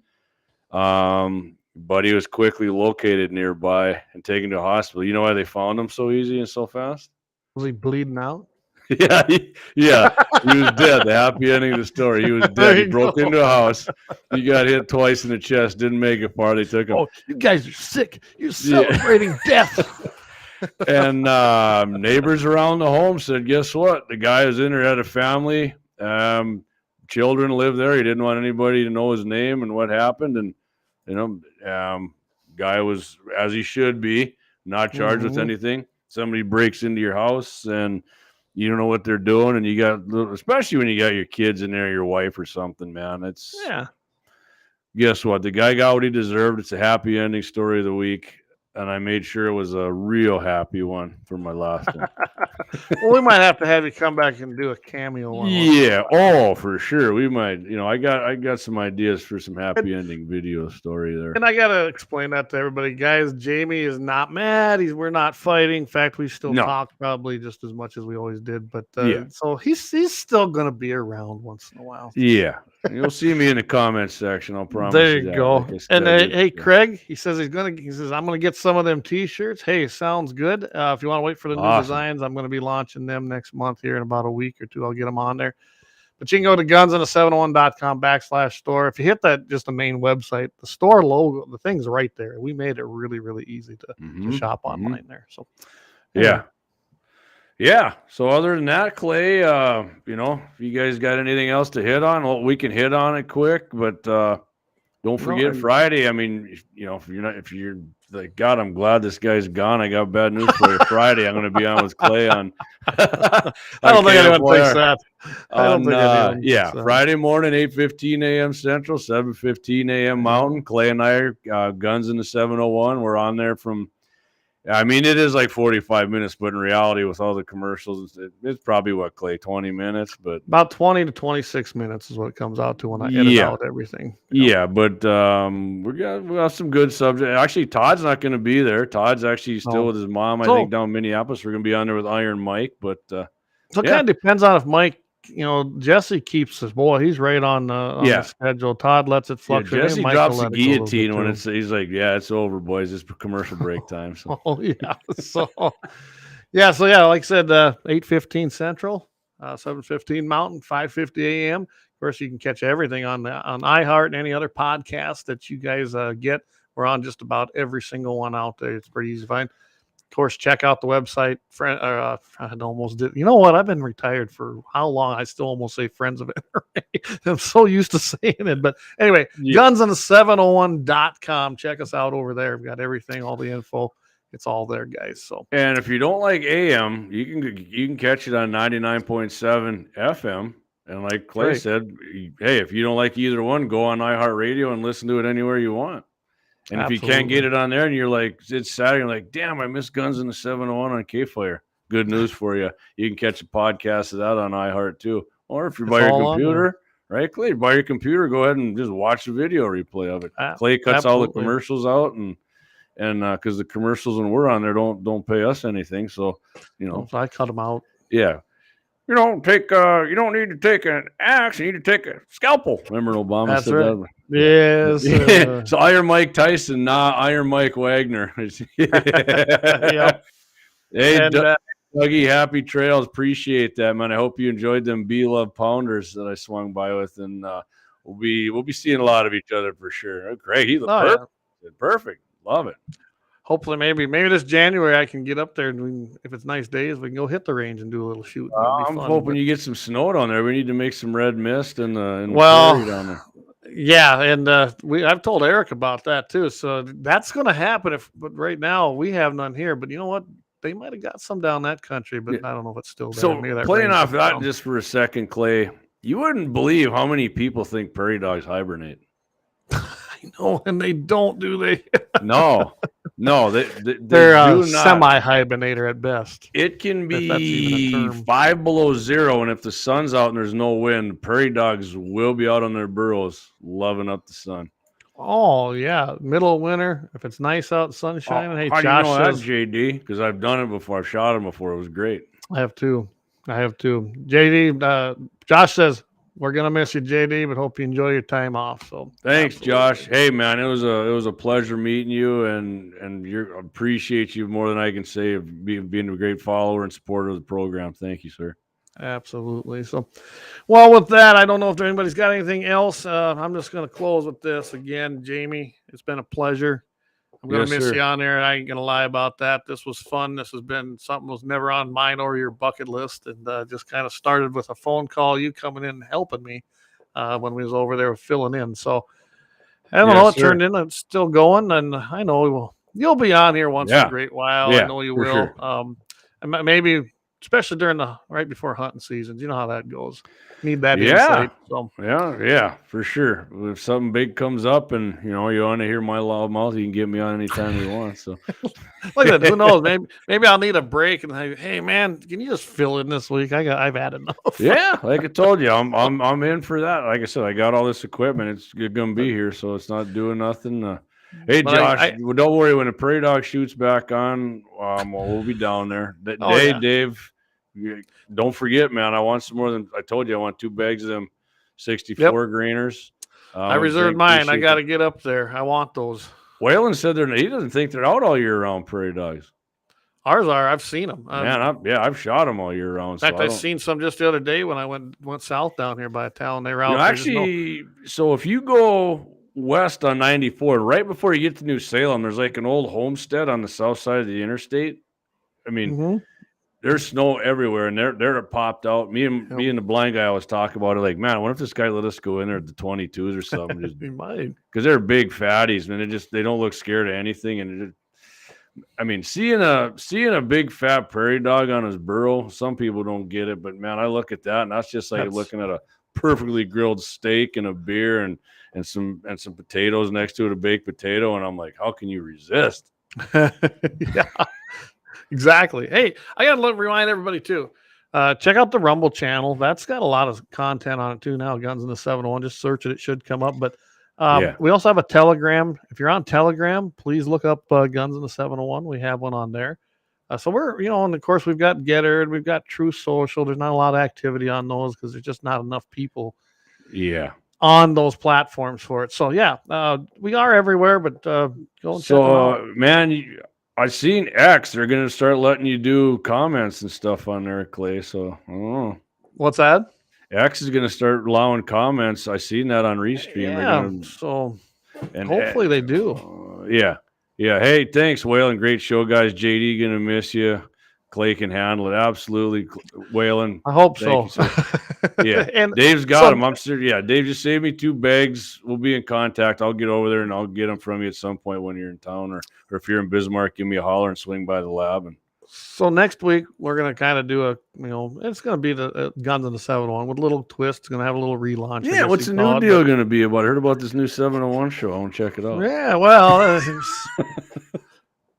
But he was quickly located nearby and taken to a hospital. You know why they found him so easy and so fast? Was he bleeding out? Yeah, he was dead. The happy ending of the story. He was dead. He broke into a house. He got hit twice in the chest. Didn't make it far. They took him. Oh, you guys are sick. You're celebrating death. And neighbors around the home said, guess what? The guy was in there, had a family. Children lived there. He didn't want anybody to know his name and what happened. And, guy was, as he should be, not charged with anything. Somebody breaks into your house and you don't know what they're doing, and you got, especially when you got your kids in there, your wife or something, man. Guess what? The guy got what he deserved. It's a happy ending story of the week, and I made sure it was a real happy one for my last one. Well, we might have to have you come back and do a cameo one. Yeah. Oh, for sure. We might. I got some ideas for some happy ending video story there. And I gotta explain that to everybody, guys. Jamie is not mad. We're not fighting. In fact, we still talk probably just as much as we always did. But so he's still gonna be around once in a while. Yeah. You'll see me in the comments section. I'll promise. There you go. Like and hey, Craig, he says I'm gonna get some of them T-shirts. Hey, sounds good. If you want to wait for the new designs, I'm gonna be launching them next month here in about a week or two. I'll get them on there. But you can go to gunsand701.com/store. If you hit that, just the main website, the store logo, the thing's right there. We made it really, really easy to shop online there. So yeah. So other than that, Clay, if you guys got anything else to hit on, well, we can hit on it quick, but don't forget Friday. I mean, if you're like, God, I'm glad this guy's gone. I got bad news for you. Friday, I'm going to be on with Clay on. I don't think anyone thinks that. Friday morning, 8:15 a.m. Central, 7:15 a.m. Mountain. Clay and I are Guns in the 701. We're on there from. I mean, it is like 45 minutes, but in reality, with all the commercials, it's probably Clay, 20 minutes, but about 20 to 26 minutes is what it comes out to when I edit out everything. Yeah, but we got some good subject. Actually, Todd's not going to be there. Todd's actually still with his mom, I think, down in Minneapolis. We're going to be on there with Iron Mike, but so it kind of depends on if Mike. Jesse keeps his boy. He's right on the schedule. Todd lets it fluctuate. Jesse drops the guillotine when he's like, it's over, boys. It's commercial break time. So. Like I said, 8:15 Central, 7:15 Mountain, 5:50 a.m. Of course, you can catch everything on iHeart and any other podcast that you guys get. We're on just about every single one out there. It's pretty easy to find. Of course, check out the website. I almost did. You know what? I've been retired for how long? I still almost say Friends of NRA. I'm so used to saying it. But anyway, gunsandthe701.com. Check us out over there. We've got everything, all the info. It's all there, guys. So, and if you don't like AM, you can catch it on 99.7 FM. And like Clay said, hey, if you don't like either one, go on iHeartRadio and listen to it anywhere you want. And if you can't get it on there and you're like, it's Saturday, you're like, damn, I missed Guns in the 701 on KFYR. Good news for you. You can catch a podcast of that on iHeart too. Or if you're by your computer, right, Clay, by your computer, go ahead and just watch the video replay of it. Clay cuts all the commercials out and because the commercials when we're on there don't pay us anything. So, you know. So I cut them out. Yeah. You don't need to take an axe. You need to take a scalpel. Remember Obama said that? Yes. So Iron Mike Tyson, not Iron Mike Wagner. Yep. Hey, Dougie, happy trails. Appreciate that, man. I hope you enjoyed them B-Love Pounders that I swung by with, and we'll be seeing a lot of each other for sure. Oh, Greg, he looked perfect. Yeah. Perfect. Love it. Hopefully, maybe this January I can get up there, and if it's nice days, we can go hit the range and do a little shoot. I'm hoping you get some snow down there. We need to make some red mist in the prairie down there. Yeah, and I've told Eric about that too. So that's going to happen. But right now we have none here. But you know what? They might have got some down that country, but I don't know if it's still there. So playing off that just for a second, Clay, you wouldn't believe how many people think prairie dogs hibernate. I know, and they don't, do they? No, they're a semi-hibernator at best. It can be 5 below zero, and if the sun's out and there's no wind, prairie dogs will be out on their burrows, loving up the sun. Oh yeah, middle of winter. If it's nice out, sun shining. Hey, how Josh do you know that, JD? Because I've done it before. I've shot him before. It was great. I have too. JD, Josh says, we're gonna miss you, JD, but hope you enjoy your time off. So thanks, Josh. Hey, man, it was a pleasure meeting you, and I appreciate you more than I can say of being a great follower and supporter of the program. Thank you, sir. Absolutely. So, well, with that, I don't know if anybody's got anything else. I'm just gonna close with this again, Jamie. It's been a pleasure. I'm going to miss you on there. I ain't going to lie about that. This was fun. This has been something that was never on mine or your bucket list. And just kind of started with a phone call, you coming in and helping me when we was over there filling in. So I don't know. It turned in. It's still going. And I know you'll be on here once in a great while. I know you will. Sure. And maybe, especially during right before hunting seasons, you know how that goes. Need that insight. So. Yeah, for sure. If something big comes up and you want to hear my loud mouth, you can get me on anytime you want. So look at that. Who knows? Maybe I'll need a break and hey man, can you just fill in this week? I've had enough. Yeah, like I told you, I'm in for that. Like I said, I got all this equipment. It's gonna be here, so it's not doing nothing. Hey Josh, don't worry. When the prairie dog shoots back on, we'll be down there. Dave. Don't forget, man. I want some more than I told you. I want 2 bags of them 64 grainers. I reserved mine. I got to get up there. I want those. Whalen said he doesn't think they're out all year round. Prairie dogs. Ours are. I've seen them. I've shot them all year round. In fact, I've seen some just the other day when I went south down here by a town. They were out. Actually, so if you go west on 94, right before you get to New Salem, there's like an old homestead on the south side of the interstate. I mean. There's snow everywhere, and they're popped out. Me and the blind guy always talk about it. Like, man, what if this guy let us go in there at the 22s or something? Just because they're big fatties, man. They don't look scared of anything. And seeing a big fat prairie dog on his burrow, some people don't get it, but man, I look at that, and that's just like looking at a perfectly grilled steak and a beer and some potatoes next to it, a baked potato, and I'm like, how can you resist? Yeah. Exactly. Hey, I got to remind everybody too. Check out the Rumble channel. That's got a lot of content on it too now. Guns in the 701. Just search it. It should come up. But we also have a Telegram. If you're on Telegram, please look up Guns in the 701. We have one on there. So we're, and of course we've got Getter and we've got True Social. There's not a lot of activity on those because there's just not enough people. Yeah. On those platforms for it. So we are everywhere. But go and check them out. Man. I seen X. They're going to start letting you do comments and stuff on there, Clay. So I don't know. What's that? X is going to start allowing comments. I seen that on Restream. Yeah. So hopefully they do. Yeah. Yeah. Hey, thanks, Waylon. Great show, guys. JD gonna miss you. Clay can handle it. Absolutely, Waylon. I hope Thank so. you, sir. Yeah, And Dave's got so, him. I'm sure. Yeah, Dave just saved me 2 bags. We'll be in contact. I'll get over there and I'll get them from you at some point when you're in town, or if you're in Bismarck, give me a holler and swing by the lab. And so next week we're gonna kind of do a, it's gonna be the Guns in the 701 with a little twist. It's gonna have a little relaunch. I yeah, guess what's you'd the call new it, deal but- going to be about? I heard about this new 701 show. I want to check it out. Yeah, well,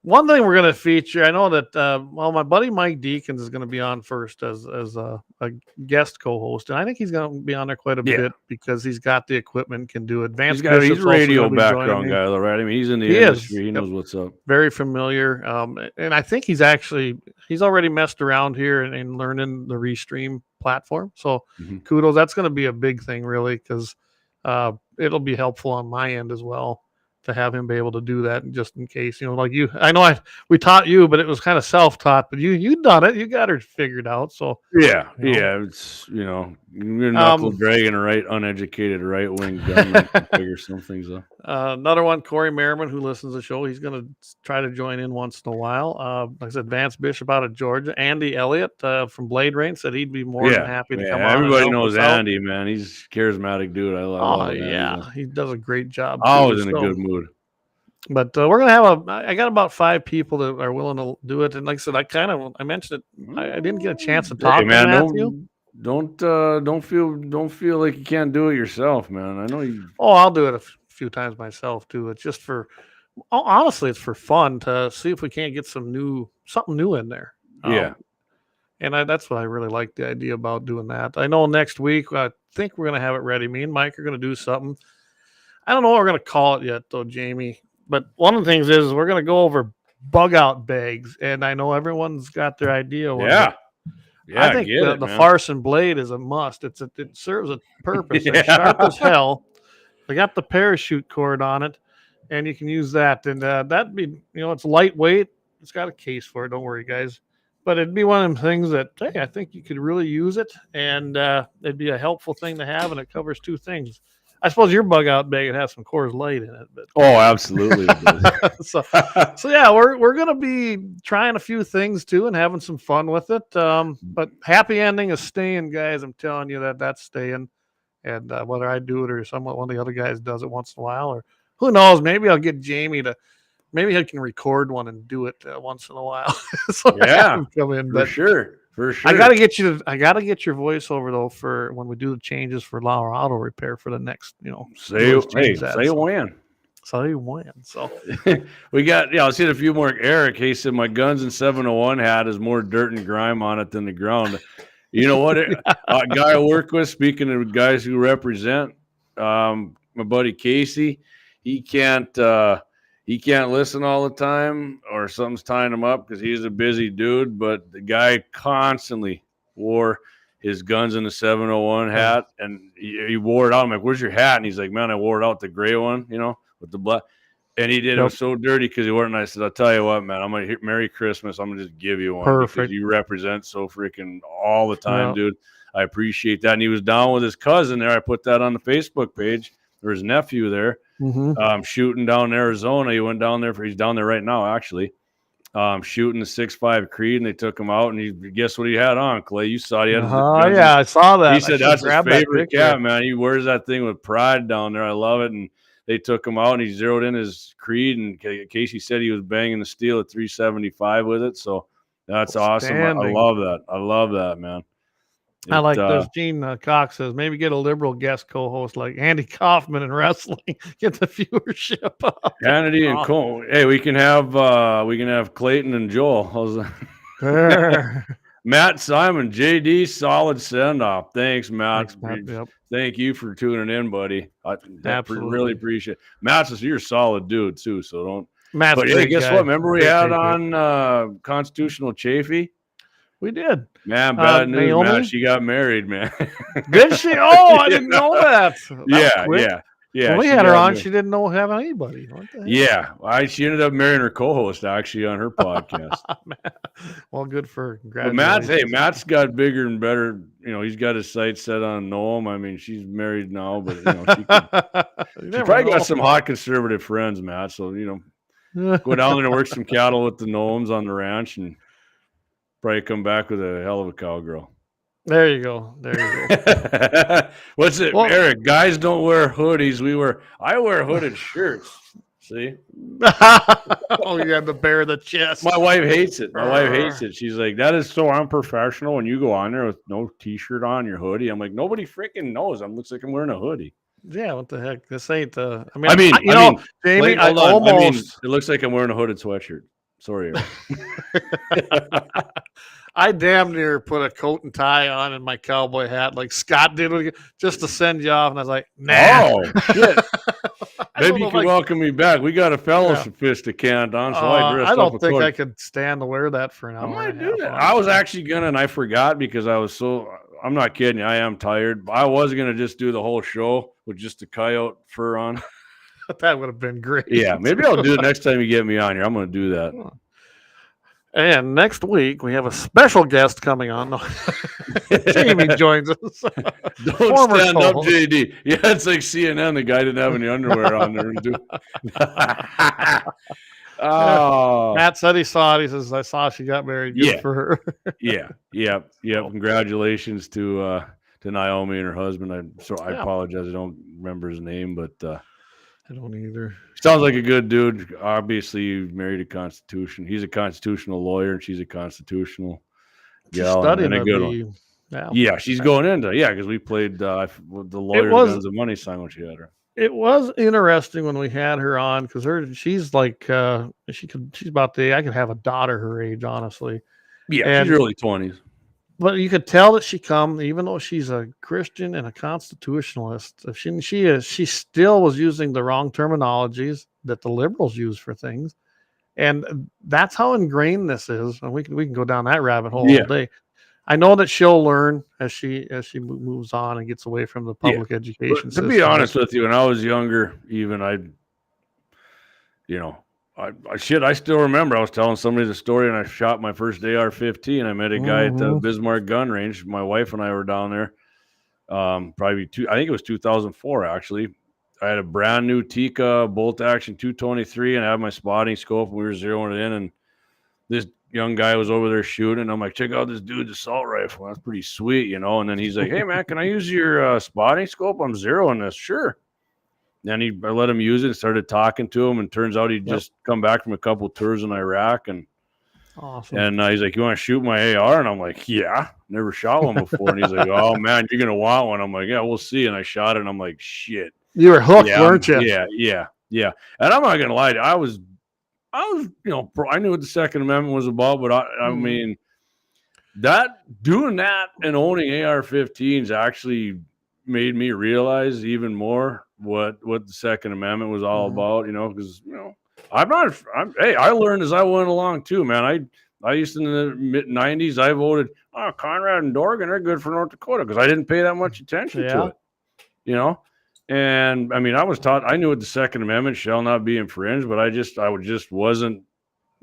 one thing we're going to feature, I know that, my buddy Mike Deacons is going to be on first as a guest co-host, and I think he's going to be on there quite a bit because he's got the equipment, can do advanced. He's Bishop's a radio also gonna be background joining. guy, though, right? I mean, he's in the He industry. is. He Yep. knows what's up. Very familiar, and I think he's already messed around here and learning the Restream platform. So kudos. That's going to be a big thing, really, because it'll be helpful on my end as well to have him be able to do that, just in case, like you. I know we taught you, but it was kind of self-taught. But you done it. You got her figured out. So Yeah, it's you're knuckle dragging a uneducated right wing gunman can figure some things out. Another one, Corey Merriman, who listens to the show, he's going to try to join in once in a while. Like I said, Vance Bishop out of Georgia, Andy Elliott from Blade Rain said he'd be more than happy to come on. Everybody knows Andy, man. He's a charismatic dude. I love him. Yeah, he does a great job. Always in a good mood. But we're gonna have I got about 5 people that are willing to do it, and like I said, I mentioned it. I didn't get a chance to talk to Matthew. Don't feel like you can't do it yourself, man. I know you. Oh, I'll do it a few times myself too. It's just honestly, it's for fun to see if we can't get something new in there. Yeah. And that's what I really like the idea about doing that. I know next week I think we're gonna have it ready. Me and Mike are gonna do something. I don't know what we're gonna call it yet, though, Jamie. But one of the things is we're going to go over bug out bags, and I know everyone's got their idea. Yeah, I think the Farce and Blade is a must. It serves a purpose. They're sharp as hell. They got the parachute cord on it, and you can use that. And that'd be, it's lightweight. It's got a case for it. Don't worry, guys. But it'd be one of them things that, hey, I think you could really use it, and it'd be a helpful thing to have, and it covers 2 things. I suppose your bug out bag, it has some Coors Light in it, but absolutely. so yeah, we're gonna be trying a few things too and having some fun with it. But happy ending is staying, guys. I'm telling you that's staying, and whether I do it or one of the other guys does it once in a while, or who knows, maybe I'll get Jamie to. Maybe I can record one and do it once in a while. So come in, for sure. I gotta get your voiceover though for when we do the changes for Lauer Auto Repair for the next, say when. So we got I'll see a few more. Eric, he said my Guns in 701 hat has more dirt and grime on it than the ground. You know what? A guy I work with, speaking of guys who represent, my buddy Casey, he can't listen all the time, or something's tying him up because he's a busy dude. But the guy constantly wore his Guns in the 701 hat, and he wore it out. I'm like, "Where's your hat?" And he's like, "Man, I wore it out, the gray one, with the black." And he did. It was so dirty because he wore it. And I said, "I'll tell you what, man. I'm gonna hit Merry Christmas. I'm gonna just give you one because you represent so freaking all the time, dude. I appreciate that." And he was down with his cousin there. I put that on the Facebook page. There was his nephew there. Shooting down in Arizona. He went down there he's down there right now, actually. Shooting the 6.5 Creed, and they took him out, and guess what he had on, Clay? You saw he had I saw that. He said that's his favorite cap, man. He wears that thing with pride down there. I love it. And they took him out, and he zeroed in his Creed, and Casey said he was banging the steel at 375 with it. So that's awesome. I love that. I love that, man. I like this. Gene Cox says maybe get a liberal guest co-host like Andy Kaufman in wrestling. Get the viewership up. Hannity and Cole. Hey, we can have Clayton and Joel. How's that? Matt Simon, JD, solid send off. Thanks, Matt. Thank you for tuning in, buddy. I really appreciate it. Matt says you're a solid dude too. So don't. Matt's but hey, guess what? Remember we had on Constitutional Chafee. We did. Man, bad news, Naomi? Man. She got married, man. Did she? Oh, I didn't know that. Yeah. When we had her on, she didn't know having anybody. Yeah. She ended up marrying her co-host, actually, on her podcast. Well, good for her. Matt's got bigger and better. He's got his sights set on Noam. I mean, she's married now, but, she probably got some hot conservative friends, Matt. So, Go down there and work some cattle with the gnomes on the ranch, and probably come back with a hell of a cowgirl. There you go. What's it, Well- Eric? Guys don't wear hoodies. I wear hooded shirts. See? Oh, you had to bare the chest. My wife hates it. She's like, that is so unprofessional when you go on there with no t-shirt on, your hoodie. I'm like, nobody freaking knows. Looks like I'm wearing a hoodie. Yeah, what the heck? This ain't the. Jamie, almost. It looks like I'm wearing a hooded sweatshirt. Sorry. I damn near put a coat and tie on and my cowboy hat like Scott did just to send you off. And I was like, nah. Oh, shit. Maybe you can welcome me back. We got a fellowship fist at Canton, so I dressed up. I don't think I could stand to wear that for an hour. I might do that. I was actually gonna, and I forgot because I was so. I'm not kidding you. I am tired. I was gonna just do the whole show with just the coyote fur on. That would have been great. Yeah, maybe I'll do it next time you get me on here. I'm gonna do that. And next week we have a special guest coming on. No. Jamie joins us. Don't stand up, JD. Yeah, it's like CNN. The guy didn't have any underwear on there. Oh, Matt said he saw it. He says, "I saw she got married." Good for her. yeah. Congratulations to Naomi and her husband. I apologize. I don't remember his name, but I don't either. Sounds like a good dude. Obviously, you married a Constitution. He's a constitutional lawyer, and she's a constitutional gal. And a good one. Yeah, she's going into because we played the Lawyer Guns and Money song when she had her. It was interesting when we had her on because she's like she's about I could have a daughter her age, honestly. Yeah, she's early 20s. But you could tell that even though she's a Christian and a constitutionalist, she still was using the wrong terminologies that the liberals use for things, and that's how ingrained this is. And we can go down that rabbit hole all day. I know that she'll learn as she moves on and gets away from the public education system. To be honest with you, when I was younger, even I still remember I was telling somebody the story, and I shot my first AR-15. I met a guy at the Bismarck gun range. My wife and I were down there. I think it was 2004 actually. I had a brand new Tika bolt action 223, and I had my spotting scope, and we were zeroing it in, and this young guy was over there shooting, and I'm like, check out this dude's assault rifle. That's pretty sweet, and then he's like, hey man, can I use your spotting scope? I'm zeroing this. Sure. Then I let him use it and started talking to him, and turns out he'd just come back from a couple tours in Iraq, and awesome. And he's like, you want to shoot my AR? And I'm like, yeah, never shot one before. And he's like, oh man, you're gonna want one. I'm like, yeah, we'll see. And I shot it, and I'm like, shit. You were hooked, weren't you? Yeah. And I'm not gonna lie to you, I was, I knew what the Second Amendment was about, but I mean, doing that and owning AR-15s actually made me realize even more what the Second Amendment was all about, because I learned as I went along too, man. I used to, in the mid 90s, I voted Conrad and Dorgan are good for North Dakota because I didn't pay that much attention to it, and I mean, I was taught, I knew what the Second Amendment shall not be infringed, but I just wasn't,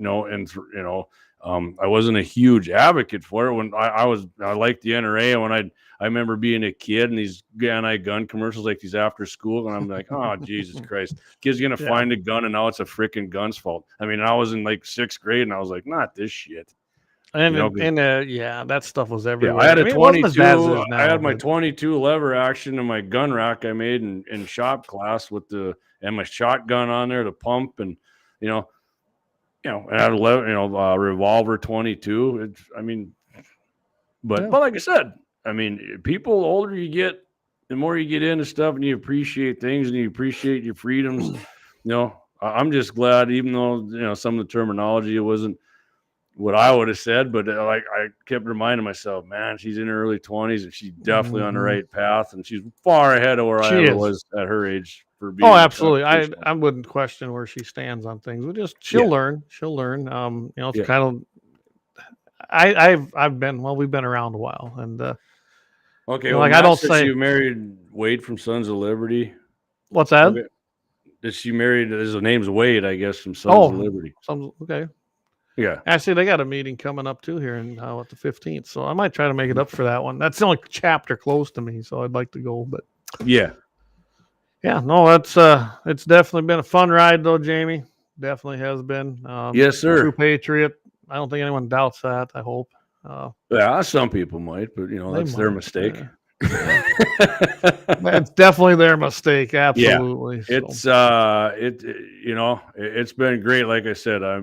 I wasn't a huge advocate for it when I liked the NRA. And when I remember being a kid and these anti-gun commercials, like these after school, and I'm like, oh, Jesus Christ, kid's going to find a gun and now it's a freaking gun's fault. I mean, I was in like 6th grade and I was like, not this shit. And that stuff was everywhere. Yeah, I had a 22. I had my 22 lever action in my gun rack I made in shop class and my shotgun on there, the pump, and and I had a revolver 22. But like I said, I mean, people, the older you get, the more you get into stuff, and you appreciate things, and you appreciate your freedoms. I'm just glad, even though some of the terminology, it wasn't what I would have said, but I kept reminding myself, man, she's in her early 20s, and she's definitely on the right path, and she's far ahead of where I was at her age. Absolutely. I wouldn't question where she stands on things. She'll learn. She'll learn. It's kind of. We've been around a while, and okay. Well, I don't say you married Wade from Sons of Liberty. What's that? Okay. Is she married? His name's Wade, I guess, from Sons of Liberty. Okay. Yeah. Actually, they got a meeting coming up too here at the 15th, so I might try to make it up for that one. That's the only chapter close to me, so I'd like to go. But yeah, no, it's definitely been a fun ride though, Jamie. Definitely has been. Yes, sir. True patriot. I don't think anyone doubts that. I hope. Yeah, some people might, but that's their might, mistake. It's definitely their mistake. Absolutely. Yeah. It's been great. Like I said, I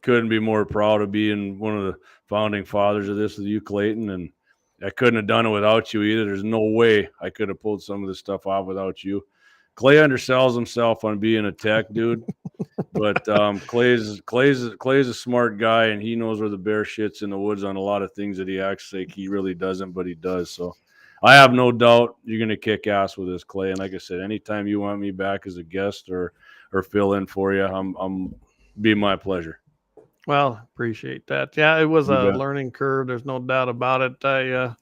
couldn't be more proud of being one of the founding fathers of this with you, Clayton, and I couldn't have done it without you either. There's no way I could have pulled some of this stuff off without you. Clay undersells himself on being a tech dude, but Clay's a smart guy, and he knows where the bear shits in the woods on a lot of things that he acts like he really doesn't, but he does. So I have no doubt you're going to kick ass with this, Clay. And like I said, anytime you want me back as a guest or fill in for you, I'm be my pleasure. Well, appreciate that. Yeah, it was a learning curve. There's no doubt about it. I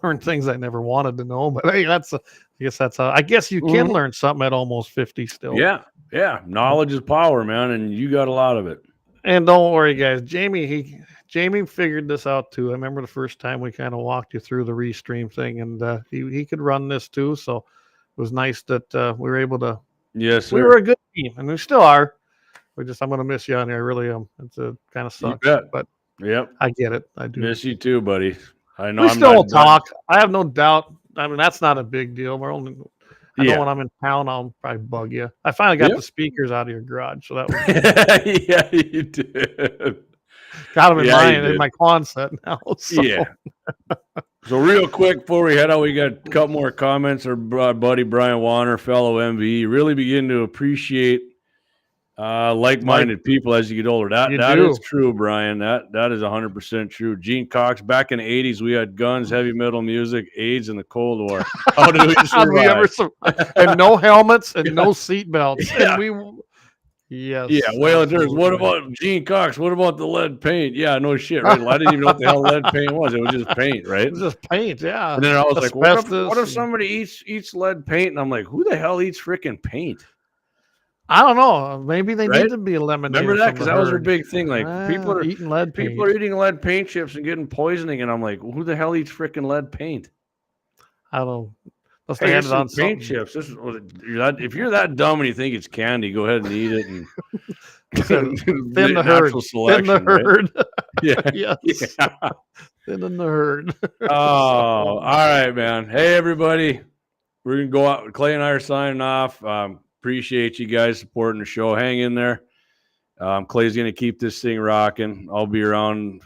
learned things I never wanted to know, but hey, I guess you can learn something at almost 50 still. Yeah. Knowledge is power, man, and you got a lot of it. And don't worry, guys. Jamie figured this out too. I remember the first time we kind of walked you through the restream thing, and he could run this too. So it was nice that we were able to. Yes, sir. We were a good team, and we still are. I'm going to miss you on here. I really am. It's kind of sucks, but I get it. I do miss you too, buddy. I know. We still talk. I have no doubt. I mean, that's not a big deal. I know when I'm in town, I'll probably bug you. I finally got the speakers out of your garage, so that was yeah, you did. Got them in my Quonset now. So. Yeah. So real quick before we head out, we got a couple more comments. Our buddy Brian Warner, fellow MVE, really begin to appreciate like-minded people as you get older. That is true, Brian. That is 100% true. Gene Cox, back in the 80s, we had guns, heavy metal music, AIDS, and the Cold War. How did we survive? And no helmets and no seatbelts. Yeah. And yes. Yeah, Whalen Turks. What about Gene Cox? What about the lead paint? Yeah, no shit, right? I didn't even know what the hell lead paint was. It was just paint, right? It was just paint, yeah. And then I was like, what if somebody eats lead paint? And I'm like, who the hell eats freaking paint? I don't know. Maybe they need to be eliminated. Remember that? Because that was their big thing. Like people are eating lead paint. People are eating lead paint chips and getting poisoning. And I'm like, who the hell eats freaking lead paint? I don't know. Let's have some paint chips. If you're that dumb and you think it's candy, go ahead and eat it. And thin the herd. Selection, thin the herd. Right? Yeah. Yes. Yeah. Thin in the herd. Oh, all right, man. Hey, everybody. We're going to go out. Clay and I are signing off. Appreciate you guys supporting the show. Hang in there. Clay's going to keep this thing rocking. I'll be around,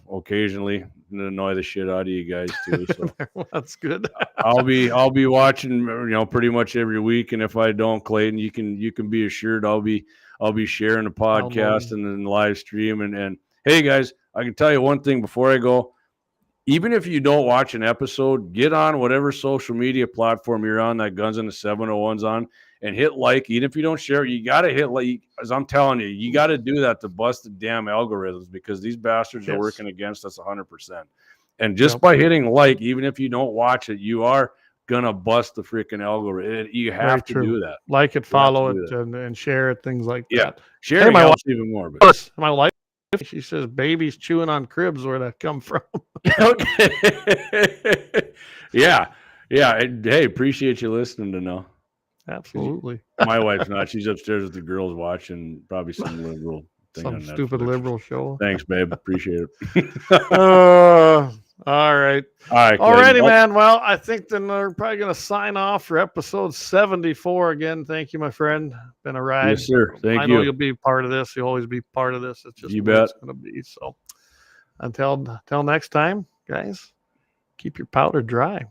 occasionally and annoy the shit out of you guys too. So that's good. I'll be watching, pretty much every week. And if I don't, Clayton, you can be assured I'll be sharing the podcast and then live stream. And hey guys, I can tell you one thing before I go. Even if you don't watch an episode, get on whatever social media platform you're on that Guns&the701's on and hit like. Even if you don't share it, you got to hit like. As I'm telling you, you got to do that to bust the damn algorithms because these bastards are working against us 100%. And just by hitting like, even if you don't watch it, you are going to bust the freaking algorithm. You have to do that. Like it, follow it, and share it, things like that. Share it helps even more. But my wife, she says babies chewing on cribs. Where that come from? Okay. Yeah. Hey, appreciate you listening to know. Absolutely. My wife's not. She's upstairs with the girls watching probably some liberal thing. Some stupid liberal show. Thanks, babe. Appreciate it. All right. Alrighty, man. Well, I think then we're probably going to sign off for episode 74 again. Thank you, my friend. Been a ride. Yes, sir. Thank you. I know you'll be part of this. You'll always be part of this. It's just what it's going to be. So until next time, guys, keep your powder dry.